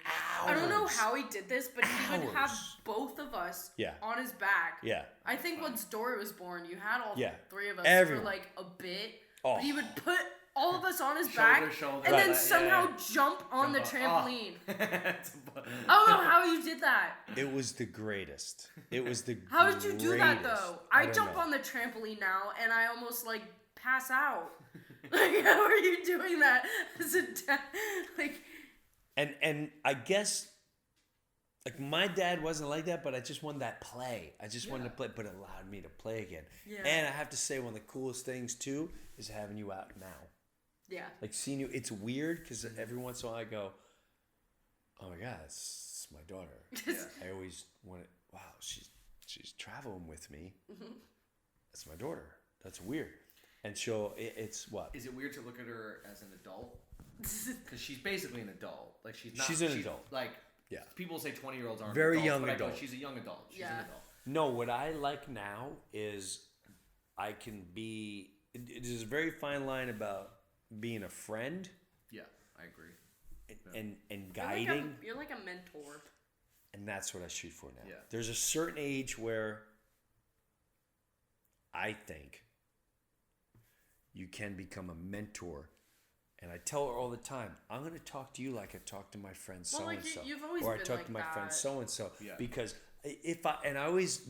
I don't know Hours. how he did this, but he would have Hours. both of us Yeah. on his back. Yeah. I think once Dory was born, you had all Yeah. three of us Everyone. for like a bit. Oh. But he would put all of us on his Shoulder back to shoulder. and then Right. somehow Yeah. jump on the Jump up. trampoline. Oh. I don't know how you did that. It was the greatest. It was the How did you do that greatest. though? I don't jump know. on the trampoline now and I almost like pass out. Like how are you doing that as a dad? Like And I guess like my dad wasn't like that, but I just wanted that play. I just wanted to play, but it allowed me to play again. Yeah. And I have to say, one of the coolest things too is having you out now. yeah. Like seeing you, it's weird because every once in a while I go, "Oh my God, it's my daughter." I always want to. Wow, she's traveling with me. That's my daughter. That's weird. And it's what? Is it weird to look at her as an adult? Because she's basically an adult. Like she's not. She's an adult. Like Yeah. people say 20-year-olds aren't Very adults, young but I go, adult. she's a young adult. She's Yeah. an adult. No, what I like now is I can be. It is a very fine line about being a friend Yeah, I agree. and guiding, You're like a mentor. and that's what I shoot for now. Yeah. There's a certain age where I think you can become a mentor. And I tell her all the time, I'm going to talk to you like I talk to my friend so Well, like, and so, you've always or I been talk like to my friend that. so and so. Yeah. Because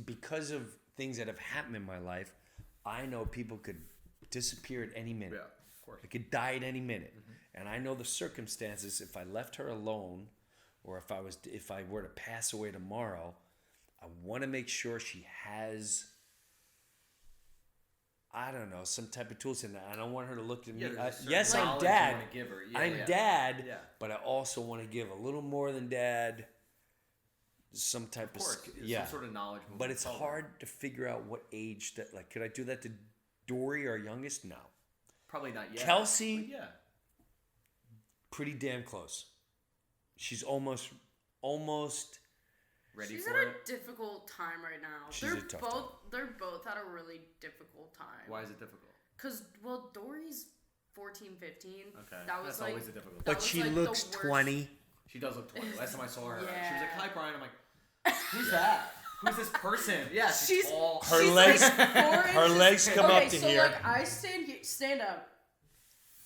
because of things that have happened in my life, I know people could disappear at any minute. Yeah, of course. I could die at any minute, and I know the circumstances. If I left her alone, or if I were to pass away tomorrow, I want to make sure she has. I don't know, some type of tools, and I don't want her to look at me. Yeah, there's a certain Yes, I'm knowledge you dad. wanna give her. Yeah, I'm yeah. dad, Yeah. but I also want to give a little more than dad. Some type Of course, yeah. some sort of knowledge. But moving it's forward. hard to figure out what age that. Like, could I do that to Dory, our youngest? No. Probably not yet. Kelsey? But yeah. Pretty damn close. She's almost ready She's for at it. a difficult time right now. She's a tough time. They're both at a really difficult time. Why is it difficult? Because, well, Dory's 14, 15. Okay. That was That's like, always a difficult that But was she like looks the worst. 20. She does look 20. Last time I saw her, she was Yeah. like, "Hi, Brian." I'm like, "Who's that? Who's this person?" Yeah, she's tall. Her She's legs- like 4 her inches- legs come okay, up to so here. like I stand up.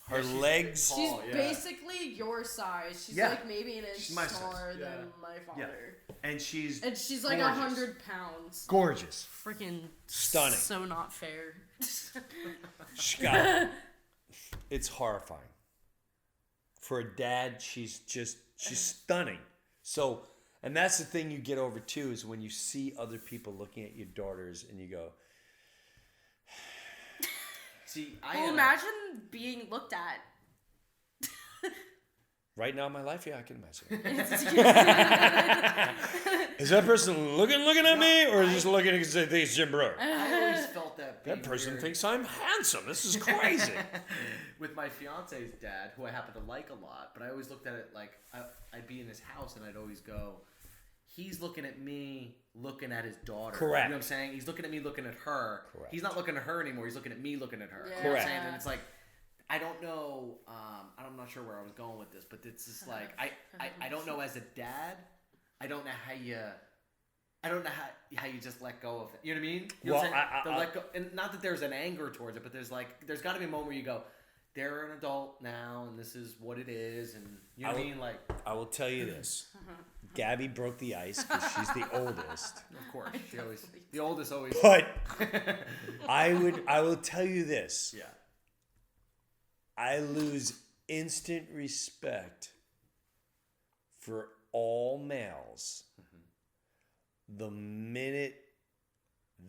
Her she's legs. tall. She's yeah. basically your size. She's Yeah. like maybe an inch She's my size. smaller Yeah. than my father. And she's And she's like gorgeous. 100 pounds. Gorgeous. Freaking Stunning. So not fair. Scott. It's horrifying. For a dad, she's stunning. So, and that's the thing you get over too, is when you see other people looking at your daughters and you go, See, Well, imagine being looked at. right now in my life, yeah, I can imagine. I Is that person looking at me, or just looking because they think it's Jim Breuer? I always felt that. That being person weird. thinks I'm handsome. This is crazy. With my fiance's dad, who I happen to like a lot, but I always looked at it like I'd be in his house and I'd always go, he's looking at me, looking at his daughter. Correct. You know what I'm saying? He's looking at me, looking at her. Correct. He's not looking at her anymore. He's looking at me, looking at her. Yeah. You know what I'm Correct. saying? And it's like, I don't know. I'm not sure where I was going with this, but it's just like I don't know as a dad. I don't know how you. I don't know how you just let go of it. You know what I mean? You know what I'm Well, saying? Let go, and not that there's an anger towards it, but there's got to be a moment where you go, they're an adult now, and this is what it is, and you know what I mean? Like, I will tell you this. Gabby broke the ice because she's the oldest. of course, the oldest always. But I will tell you this. Yeah. I lose instant respect for all males the minute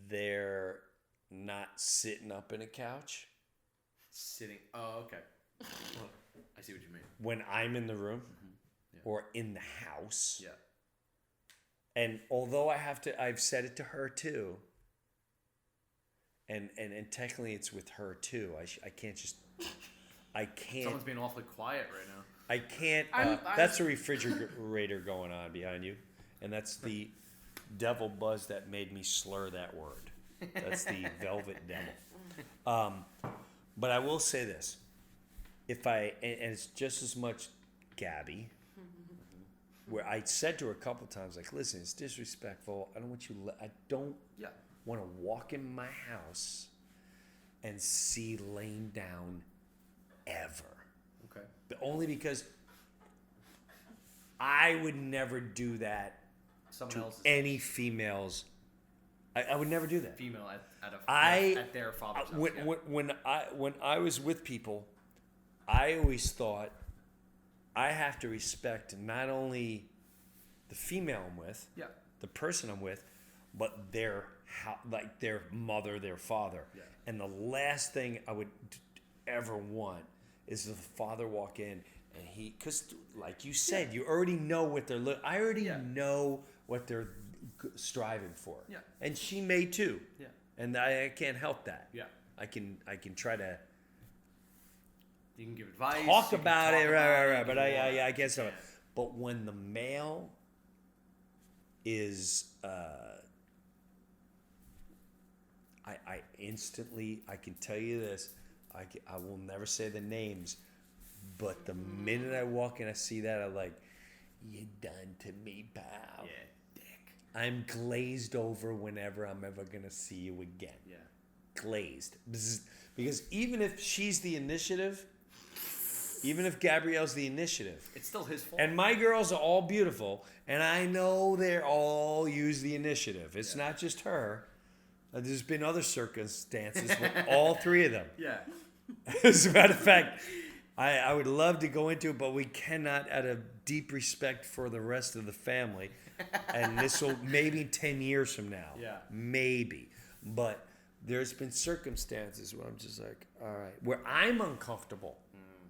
they're not sitting up in a couch Sitting. Oh, okay. Well, I see what you mean. when I'm in the room Yeah. or in the house. Yeah. And although I've said it to her too, and technically it's with her too. I can't. Someone's being awfully quiet right now. I can't. I'm- That's a refrigerator going on behind you, and that's the devil buzz that made me slur that word. That's the velvet devil. But I will say this: and it's just as much Gabby, where I said to her a couple times, like, "Listen, it's disrespectful. I don't want you. I don't Yeah. want to walk in my house and see laying down ever." Okay. But only because I would never do that Someone to else's any females. I would never do that. female at their father's house. When, Yeah. when I was with people, I always thought I have to respect not only the female I'm with, Yeah. the person I'm with, but their mother, their father. Yeah. And the last thing I would ever want is the father walk in and because like you said, you already know what they're I already Yeah. know what they're striving for. Yeah. And she may too. Yeah. And I can't help that. Yeah. I can try to You can give advice. talk you can about talk it, about right. it, But you can- I guess so. Yeah. But when the male is, I instantly, I can tell you this, I will never say the names, but the minute I walk in, I see that, I'm like, you done to me, pal. Yeah. Dick. I'm glazed over whenever I'm ever gonna see you again. Yeah. Glazed. Because even if she's the initiative, even if Gabrielle's the initiative, It's still his fault. and my girls are all beautiful, and I know they're all use the initiative. It's Yeah. not just her. There's been other circumstances with all three of them. Yeah. As a matter of fact, I would love to go into it, but we cannot out of deep respect for the rest of the family. And this will maybe 10 years from now. Yeah. Maybe. But there's been circumstances where I'm just like, all right, where I'm uncomfortable.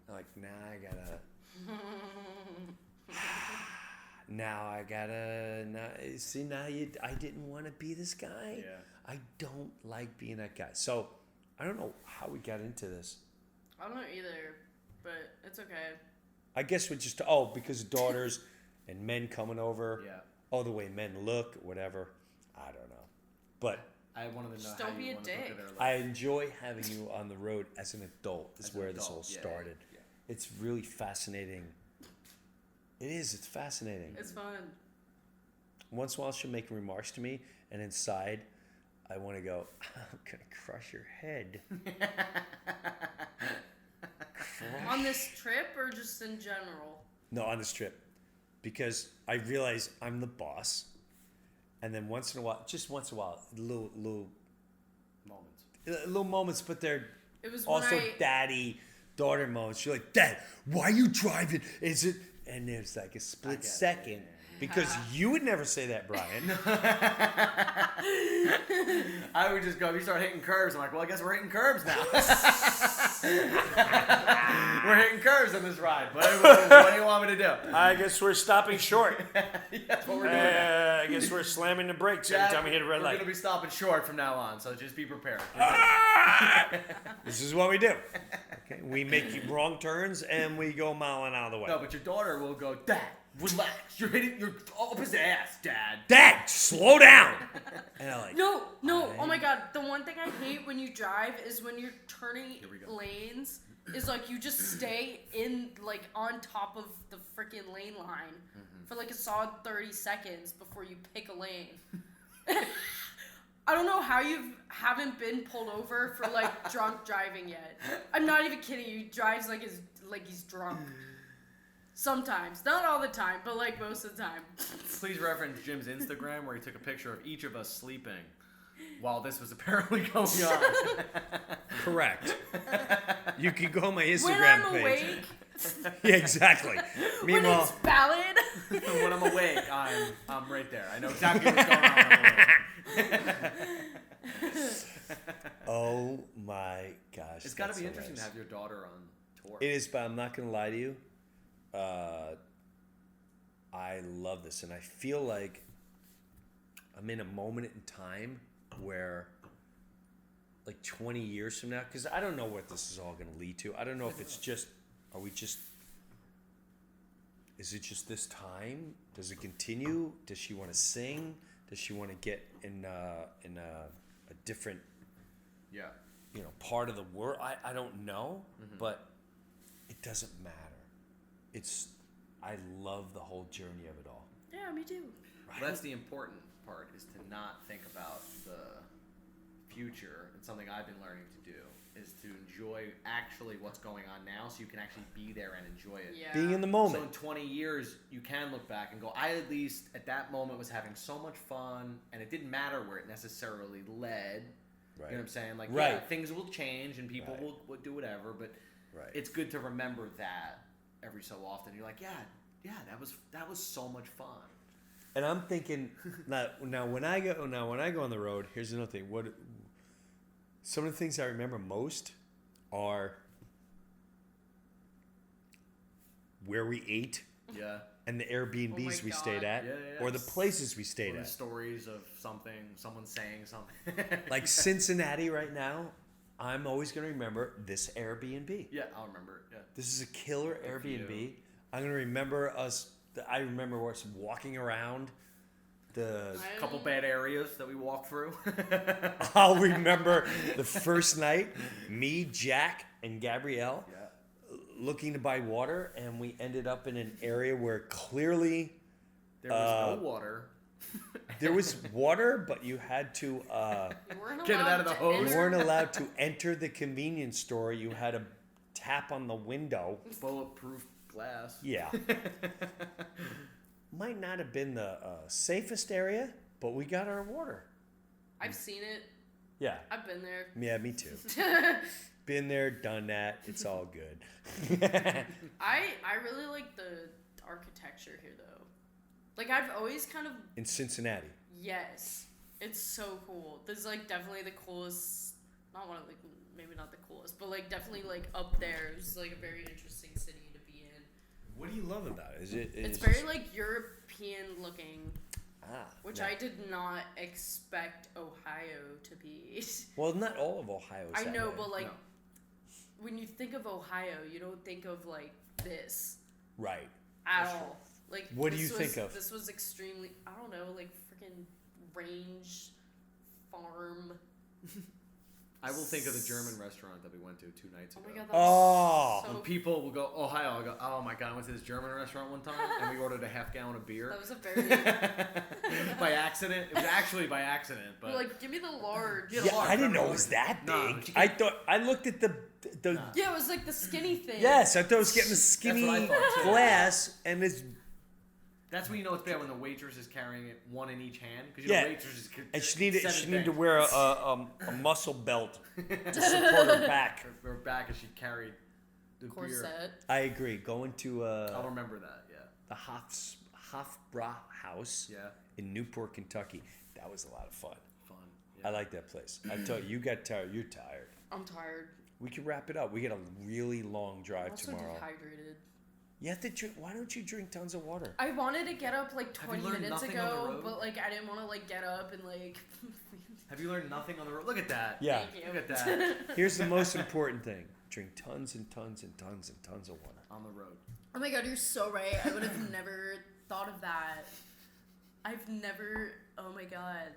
Like, now I gotta, see, I didn't want to be this guy. Yeah. I don't like being that guy. So, I don't know how we got into this. I don't know either, but it's okay. I guess we just, because of daughters and men coming over. Yeah. the way men look, whatever. I don't know. But I wanted to know Just how don't be you a want to look dick. at their life. I enjoy having you on the road as an adult. Is As an where this adult, all yeah, started. yeah. It's really fascinating. It is. It's fascinating. It's fun. Once in a while, she'll make remarks to me, and inside, I want to go, I'm gonna crush your head. On this trip or just in general? No, on this trip, because I realize I'm the boss, and then once in a while, little moments, but they're It was when also daddy daughter moments. You're like, Dad, why are you driving? Is it? And there's like a split second. Because you would never say that, Brian. I would just go, if you start hitting curves, I'm like, well, I guess we're hitting curves now. We're hitting curves on this ride. What do you want me to do? I guess we're stopping short. That's what we're doing now. I guess we're slamming the brakes Dad, every time we hit a red we're light. going to be stopping short from now on, so just be prepared. This is what we do. Okay, we make wrong turns and we go a mile an hour the way. No, but your daughter will go, Dad, relax. You're up his ass, Dad. Dad, slow down. And I'm like, No. Oh my god. The one thing I hate when you drive is when you're turning lanes. Is like you just stay in like on top of the freaking lane line for like a solid 30 seconds before you pick a lane. I don't know how you haven't been pulled over for like drunk driving yet. I'm not even kidding you. He drives like he's drunk. Sometimes, not all the time, but like most of the time. Please reference Jim's Instagram where he took a picture of each of us sleeping while this was apparently going on. correct. You can go on my Instagram When I'm page. awake, Yeah, exactly. when Meanwhile, it's valid. When I'm awake, I'm right there. I know exactly what's going on when I'm awake. oh my gosh. It's got to that's be interesting to hilarious. have your daughter on tour. It is, but I'm not going to lie to you. I love this, and I feel like I'm in a moment in time where, like 20 years from now, because I don't know what this is all going to lead to. I don't know if it's just, is it just this time? Does it continue? Does she want to sing? Does she want to get in a different, part of the world? I don't know, but it doesn't matter. I love the whole journey of it all. Yeah, me too. Right? That's the important part, is to not think about the future. And something I've been learning to do is to enjoy actually what's going on now, so you can actually be there and enjoy it. Yeah. Being in the So moment. in 20 years, you can look back and go, I at least at that moment was having so much fun, and it didn't matter where it necessarily led. Right. You know what I'm saying? Like, Right. yeah, things will change and people Right. will do whatever, but Right. it's good to remember that every so often. You're like, yeah, that was so much fun. And I'm thinking now when I go on the road, here's another thing. Some of the things I remember most are where we ate Yeah. and the Airbnbs Oh my we God. stayed at, Yeah. or the places we stayed Or the at. stories of someone saying something. Like Cincinnati right now, I'm always going to remember this Airbnb. Yeah, I'll remember it. Yeah. This is a killer for Airbnb. you. I'm going to remember us. I remember us walking around the. Couple bad areas that we walked through. I'll remember the first night, me, Jack, and Gabrielle looking to buy water, and we ended up in an area where clearly There was no water. there was water, but you had to. You weren't Get it allowed out of the to hose. You enter. weren't allowed to enter the convenience store. You had to tap on the window. Bulletproof glass. Yeah. Might not have been the safest area, but we got our water. I've seen it. Yeah. I've been there. Yeah, me too. Been there, done that. It's all good. I really like the architecture here though. Like I've always kind of In Cincinnati. yes. It's so cool. This is like definitely the coolest, not one of the, maybe not the coolest, but like definitely like up there. It's like a very interesting city to be in. What do you love about it? It's very like European looking, which no. I did not expect Ohio to be. Well, not all of Ohio is I that know, way. but like No. when you think of Ohio, you don't think of like this Right. at That's all. Like, What do you this think of? This was extremely, I don't know, like freaking range farm. I will think of the German restaurant that we went to 2 nights Oh ago. my god, that Oh. was so When people will go, Ohio, I go, oh my god, I went to this German restaurant one time and we ordered a half-gallon of beer. That was a very. By accident. It was actually by accident, but We're like, give me the large. Yeah, Yeah, large, I didn't know remember? it was that No, big. but you I thought I looked at the Nah. Yeah, it was like the skinny thing. yes, I thought it was getting the skinny what I thought, too. glass, and it's that's when you know it's bad when the waitress is carrying it one in each hand because you Yeah. know waitresses could and she needed set it she needed to down. wear a muscle belt to support her back. Her back as she carried the beer. Corset. I agree. Going to I'll remember that. Yeah. the Hofbräu House Yeah. in Newport, Kentucky. That was a lot of fun. Fun. I Yeah. like that place. I told you got tired. You're tired. I'm tired. We can wrap it up. We got a really long I'm drive also tomorrow. dehydrated. You have to drink. Why don't you drink tons of water? I wanted to get up like Have you 20 learned minutes nothing on the ago, road? but like I didn't want to like get up and like. Have you learned nothing on the road? Look at that. Yeah. Thank you. Look at that. Here's the most important thing: drink tons and tons and tons and tons of water. On the road. Oh my god, you're so right. I would have never thought of that. I've never. Oh my god.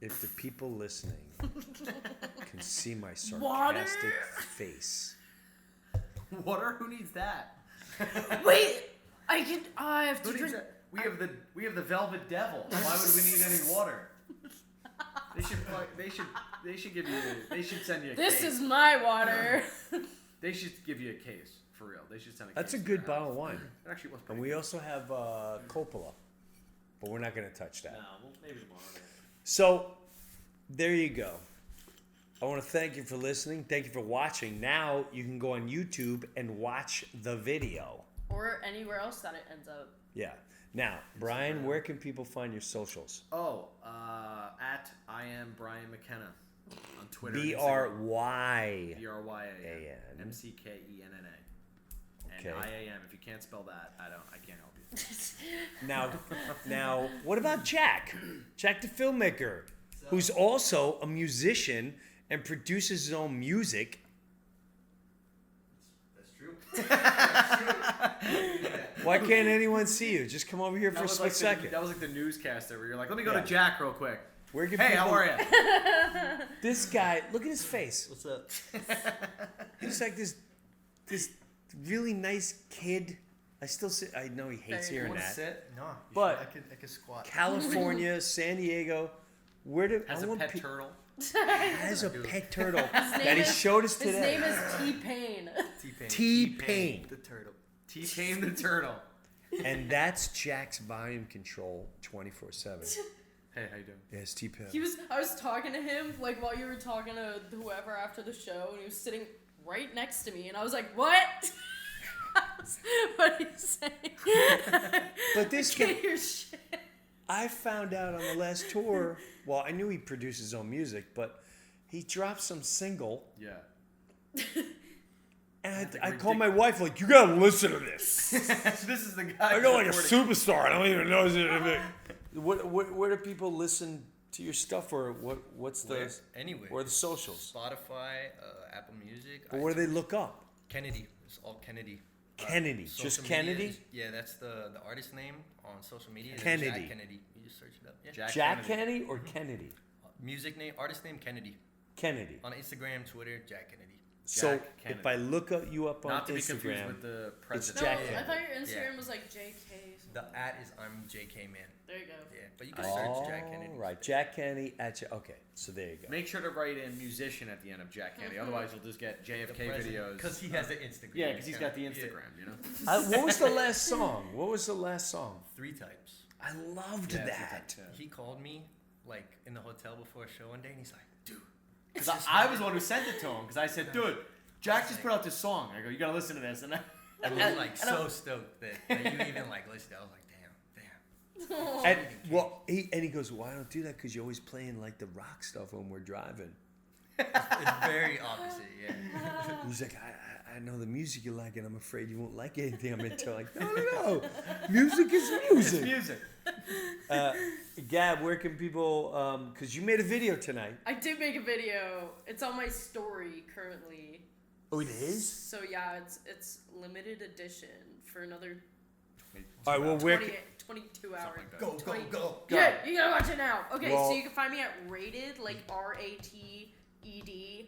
If the people listening can see my Water? sarcastic face. Water? Who needs that? Wait, I can. I have to Who needs drink. that? We have the Velvet Devil. Why would we need any water? They should give you. They should send you a This case. is my water. They should give you a case for real. They should send a. That's a case to good your bottle house. of wine. It actually was. And Pretty we good. also have Coppola, but we're not going to touch that. No, well, maybe tomorrow. So, there you go. I want to thank you for listening. Thank you for watching. Now you can go on YouTube and watch the video. Or anywhere else that it ends up. Yeah. Now, Brian, where can people find your socials? Oh, at I am Brian McKenna on Twitter. and BRY. Instagram. BRYAN. A-N. MCKENNA. And Okay. IAM. If you can't spell that, I can't help you. Now, what about Jack? Jack the filmmaker, who's also a musician and produces his own music. That's true. Why can't anyone see you? Just come over here for a split like second. that was like the newscaster where you're like, let me go Yeah. to Jack real quick. Where can Hey, people- how are you? This guy, look at his face. What's up? He's like this really nice kid. I know he hates Very hearing Want to that. sit? No. But- I could squat. California, San Diego. Where do Has I a want pet pe- turtle. has a Dude. pet turtle His that name he is- showed us His today. name is T-Pain. T-Pain. T-Pain. The turtle. T-Pain the turtle. And that's Jack's volume control 24/7. Hey, how you doing? Yes, T-Pain. I was talking to him like while you were talking to whoever after the show, and he was sitting right next to me, and I was like, "What? What are you saying?" But this I can't kid, hear shit. I found out on the last tour. Well, I knew he produced his own music, but he dropped some single, Yeah. and That's I like called my wife like, "You gotta listen to this." This is the guy. I go like a recording. superstar. I don't even know. Where do people listen to your stuff, or what's the Anywhere. or the socials? Spotify, Apple Music. Or where do they look up? Kennedy. It's all Kennedy. Kennedy. Social Just media Kennedy? is- yeah, that's the artist name on social media. It's Kennedy. Jack Kennedy. You just search it up. Yeah. Jack Kennedy or Kennedy? Music name, artist name Kennedy. Kennedy. On Instagram, Twitter, Jack Kennedy. So Jack Kennedy. if I look you up on Not to be confused Instagram, with the It's president. No, Jack I Kennedy. thought your Instagram Yeah. was like JK. The at is I'm JK Man. There you go. Yeah, but you can search Jack Kennedy. right, Jack Kennedy okay, so there you go. Make sure to write in musician at the end of Jack Kennedy. Otherwise, you'll just get JFK videos. Because he has the Instagram. Yeah, because he's got the Yeah. Instagram, you know? What was the last song? What was the last song? 3 types. I loved Yeah, that. He called me like in the hotel before a show one day, and he's like, "Dude, Because I was the one who sent it to him. Because I said, dude, Jack just put out this song. I go, you gotta listen to this. And I was like so stoked that you even like listened. I was like, damn. And he goes, "Well, I don't do that because you're always playing like the rock stuff when we're driving." It's very opposite, yeah. He's like, I know the music you like, and I'm afraid you won't like anything I'm into. Like, no. Music is it's music. music. Gab, where can people? Because you made a video tonight. I did make a video. It's on my story currently. Oh, it is. So yeah, it's limited edition for another All right, well, where? 22 hours. Something like that. Go, 20 go. Yeah, you gotta watch it now. Okay, Well- so you can find me at rated, like RATED _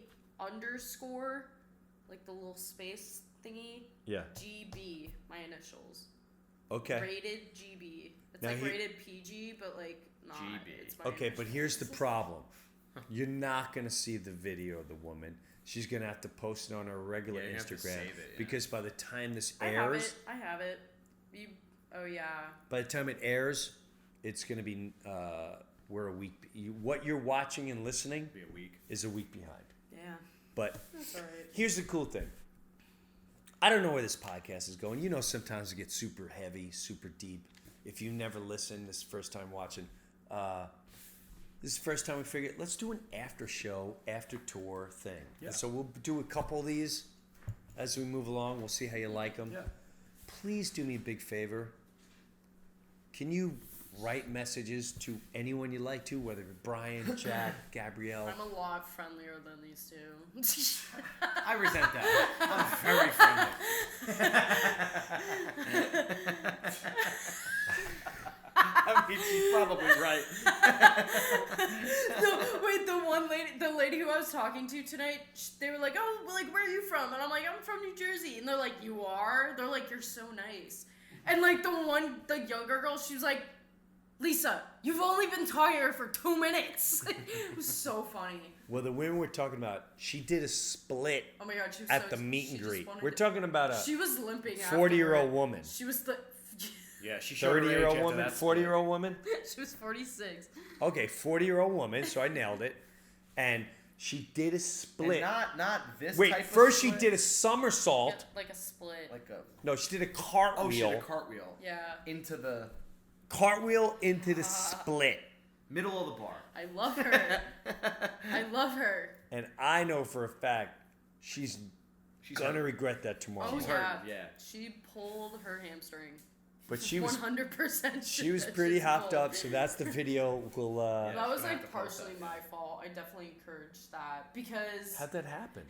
like the little space thingy. Yeah. GB, my initials. Okay. Rated GB. It's Now like he- rated PG, but like not. GB. It's my Okay, but here's the initials. problem. You're not gonna see the video of the woman. She's gonna have to post it on her regular Yeah, you have to Instagram save it, yeah. because by the time this I have airs, it. I have it. Oh yeah. by the time it airs, it's gonna be we're a week. What you're watching and listening Be a week. is a week behind. Yeah. But That's alright. here's the cool thing. I don't know where this podcast is going. You know, sometimes it gets super heavy, super deep. If you never listened, this is the first time watching. This is the first time we figured, let's do an after show, after tour thing. Yeah. And so we'll do a couple of these as we move along. We'll see how you like them. Yeah. Please do me a big favor. Can you write messages to anyone you like to, whether it's Brian, Jack, Gabrielle? I'm a lot friendlier than these two. I resent that. I'm very friendly. I mean, she's probably right. No, wait, the lady who I was talking to tonight, they were like, "Oh, like where are you from?" And I'm like, "I'm from New Jersey." And they're like, "You are?" They're like, "You're so nice." And like the younger girl, she was like, "Lisa, you've only been talking to her for 2 minutes." It was so funny. Well, the women we're talking about, she did a split Oh my god, she was at so, the meet she and just greet. wanted We're to- talking about a She was limping. 40-year-old afterward. woman. She was the. Yeah, she showed her age 30-year-old after woman, that 40-year-old woman. She was 46. Okay, 40-year-old woman, so I nailed it. And she did a split. split. And not this Wait, type first of she split. did a somersault. Like a split. Like a... No, she did a cartwheel. Oh, she did a cartwheel. Yeah. Into the Cartwheel into the split. middle of the bar. I love her. I love her. And I know for a fact she's gonna hurt. regret that tomorrow. Oh She's yeah. hurting, yeah. She pulled her hamstring. But she was 100%. she was pretty hopped up, so that's the video. We'll That Yeah, was she's gonna have like to post partially that, my fault. I definitely encouraged that because how'd that happen?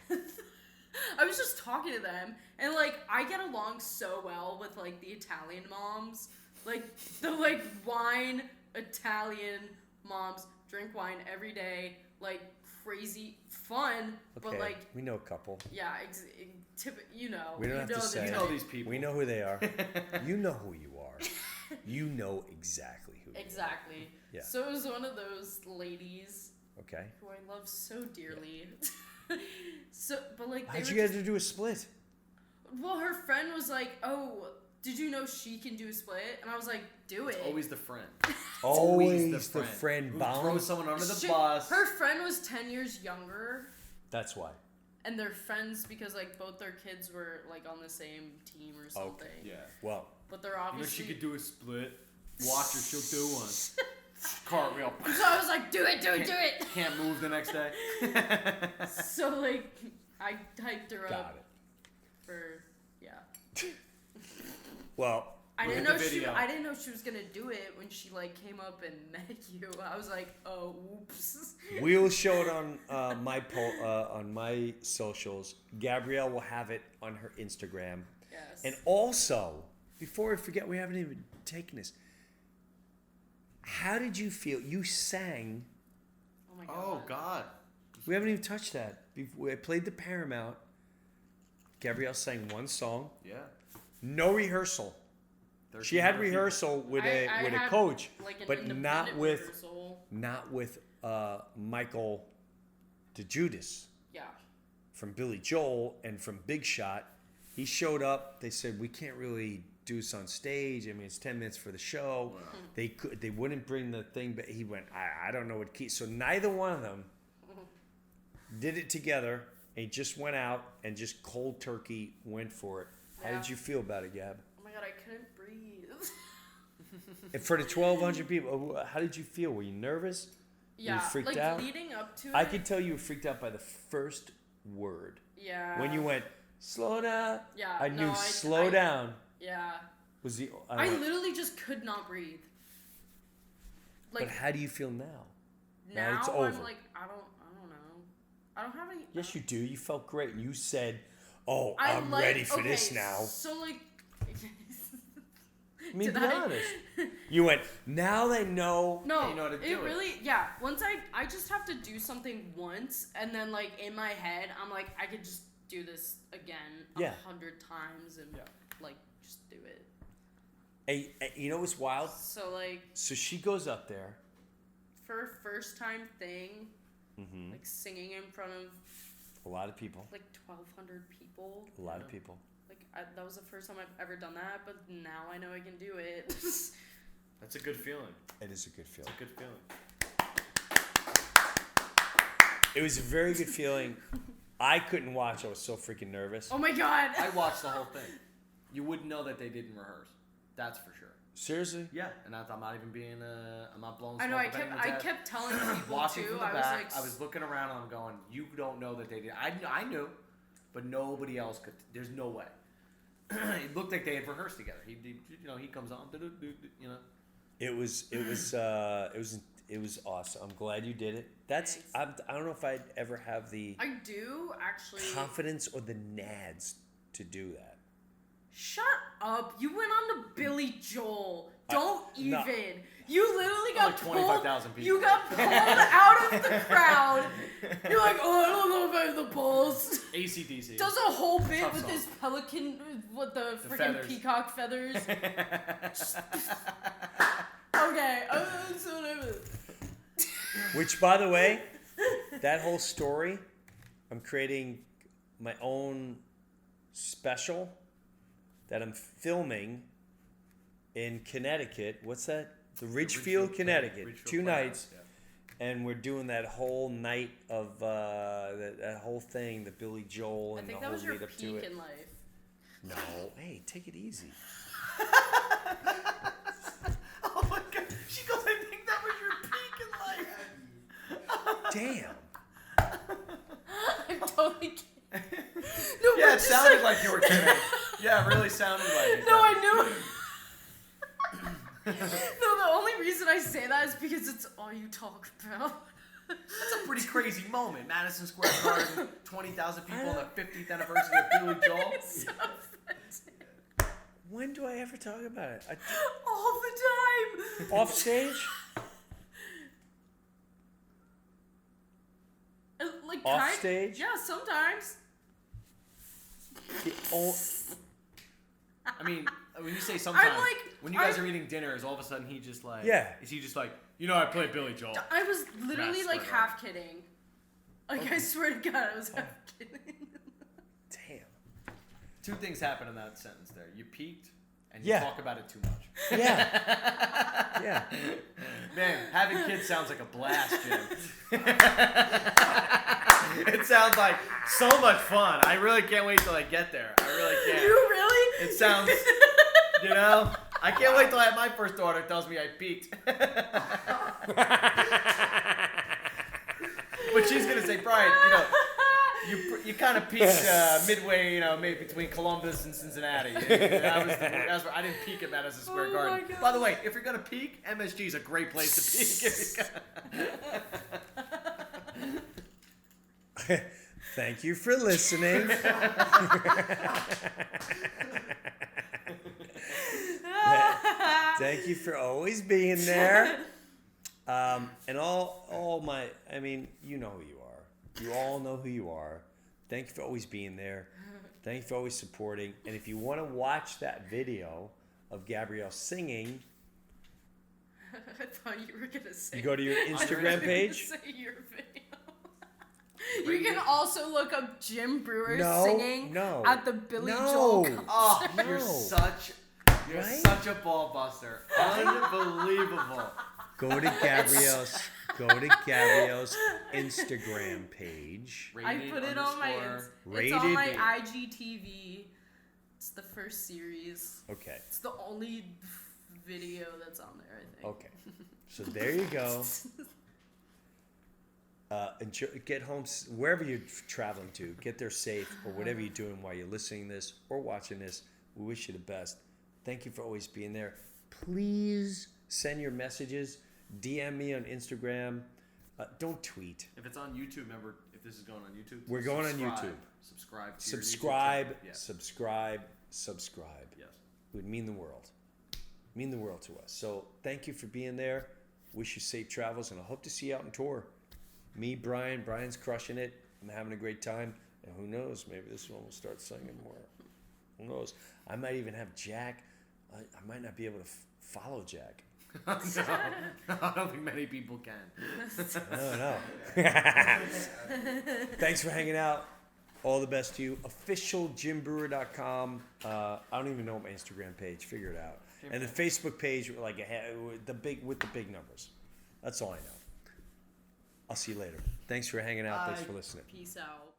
I was just talking to them and like I get along so well with like the Italian moms, like the like wine Italian moms drink wine every day, like crazy fun, Okay, but like we know a couple. yeah, you know, We don't you have to know the say. You know these people. We know who they are. You know who you are. You know exactly who. You Exactly. Yeah. So it was one of those ladies are. Okay. who I love so dearly. So, but like, they How'd were you guys just, do a split? well, her friend was like, "Oh, did you know she can do a split?" And I was like, "Do It's it." always the friend. Always the the friend who bound. throws someone under the She- bus. Her friend was 10 years younger, That's why. and they're friends because like both their kids were like on the same team or something. Yeah. Well, But they're You know obviously. she could do a split. Watch her, she'll do one. Cartwheel. So I was like, "Do it, do it, do it." Can't move the next day. So like, I hyped her got up it. for yeah. Well, I Look didn't at know the she. video. I didn't know she was gonna do it when she like came up and met you. I was like, "Oh, oops." we'll show it on on my socials. Gabrielle will have it on her Instagram. Yes. And also, before I forget, we haven't even taken this. How did you feel? You sang. oh my god. Oh God. We haven't even touched that. I played the Paramount. Gabrielle sang one song. Yeah. No rehearsal. She had rehearsal with a I with a had, coach, like, an but not independent with rehearsal. not with Michael DeJudas Yeah. from Billy Joel and from Big Shot. He showed up. They said we can't really do this on stage. I mean, it's 10 minutes for the show. Wow. They wouldn't bring the thing, but he went. I don't know what key. So neither one of them did it together. And he just went out and just cold turkey went for it. How Yeah. did you feel about it, Gab? Oh my god, I couldn't breathe. And for the 1,200 people, how did you feel? Were you nervous? Yeah. freaked like out? leading up to it. I could tell you were freaked out by the first word. Yeah. When you went, slow down. Yeah. I no, knew slow down Yeah. was the. I went, literally just could not breathe. but Like how do you feel now? now, Now it's I'm over. like I don't know. I don't have any. Yes, you do. You felt great. And you said, oh, I I'm like- ready for okay, this now. So like, I mean, Did be I? honest. You went, now they know. No, you know how to do it it. really, yeah. Once I just have to do something once, and then like in my head, I'm like, I could just do this again 100 times, and like just do it. Hey, you know what's wild? So like, So she goes up there. for a first time thing, Mm-hmm. like singing in front of A lot of people. like 1,200 people. A lot of people. Like that was the first time I've ever done that, but now I know I can do it. That's a good feeling. It is a good feeling. It's a good feeling. It was a very good feeling. I couldn't watch. I was so freaking nervous. Oh my god! I watched the whole thing. You wouldn't know that they didn't rehearse. That's for sure. Seriously? Yeah, and I'm not even being. I'm not blowing. I know. Smoke up anyone's I ass. kept telling people Watching too. from the I back, was like, I was looking around and I'm going, you don't know that they did. I knew, but nobody else could. There's no way. It looked like they had rehearsed together. He comes on, you know. It was awesome. I'm glad you did it. I don't know if I'd ever have the I do actually. confidence or the nads to do that. Shut up! You went on to Billy Joel. Don't even. no. You literally got Like 25,000 people. You got pulled out of the crowd. You're like, oh, I don't know if I have the balls. AC/DC. Does a whole bit Tough with song. this pelican, with the freaking feathers. peacock feathers. Okay, so whatever. Which, by the way, that whole story, I'm creating my own special that I'm filming in Connecticut. What's that? The Ridgefield, Connecticut. Ridgefield 2 Playhouse, nights. yeah. And we're doing that whole night of that whole thing, the Billy Joel I and think the that whole was your lead up to peak it. in life. No, hey, take it easy. Oh my god. She goes, I think that was your peak in life. Damn. I'm totally kidding. No, Yeah, but it just sounded like you were kidding. Yeah, it really sounded like it. No, I knew. No, the only reason I say that is because it's all you talk about. That's a pretty crazy moment. Madison Square Garden, 20,000 people on the 50th anniversary of Billy Joel. It's so offensive. When do I ever talk about it? All the time. Off stage? Like Off stage? Yeah, sometimes. I mean, when you say sometimes, I'm like, when you guys are eating dinner, is all of a sudden he just like, Yeah. is he just like, I play Billy Joel? I was literally Yes, like right. half kidding. Like I swear to God, I was half kidding. Damn. Two things happen in that sentence there. You peaked, and you Yeah. talk about it too much. Yeah. Yeah. Man, having kids sounds like a blast, Jim. It sounds like so much fun. I really can't wait till I get there. I really can't. You really? It sounds, I can't wait till I have my first daughter tells me I peaked. But she's gonna say, Brian, you kind of peaked midway, maybe between Columbus and Cincinnati. That's where I didn't peak at Madison Square Oh Garden. my God. By the way, if you're gonna peak, MSG is a great place to peak. Thank you for listening. Thank you for always being there. And all my, you know who you are. You all know who you are. Thank you for always being there. Thank you for always supporting. And if you want to watch that video of Gabrielle singing, I thought you were gonna say. you go to your Instagram page. Say your video. You can also look up Jim Breuer No, singing no, at the Billy no. Joel concert. Oh, No. you're such Right? such a ball buster. Unbelievable. Go to Gabrielle's Instagram page. I put it on my. It's on my IGTV. It's the first series. Okay. It's the only video that's on there, I think. Okay. So there you go. Enjoy, get home wherever you're traveling to. Get there safe, or whatever you're doing while you're listening to this or watching this. We wish you the best. Thank you for always being there. Please send your messages. DM me on Instagram. Don't tweet. If it's on YouTube, remember, if this is going on YouTube, We're going on YouTube. Subscribe to your YouTube Subscribe, channel. Yeah. subscribe, subscribe. Yes. It would mean the world. mean the world to us. So thank you for being there. Wish you safe travels, and I hope to see you out on tour. Me, Brian's crushing it. I'm having a great time, and who knows, maybe this one will start singing more. Who knows? I might even have Jack. I might not be able to follow Jack. No, I don't think many people can. I don't know. Thanks for hanging out. All the best to you. OfficialJimBrewer.com. I don't even know what my Instagram page. Figure it out. And the Facebook page, like with the big numbers. That's all I know. I'll see you later. Thanks for hanging out. Thanks for listening. Peace out.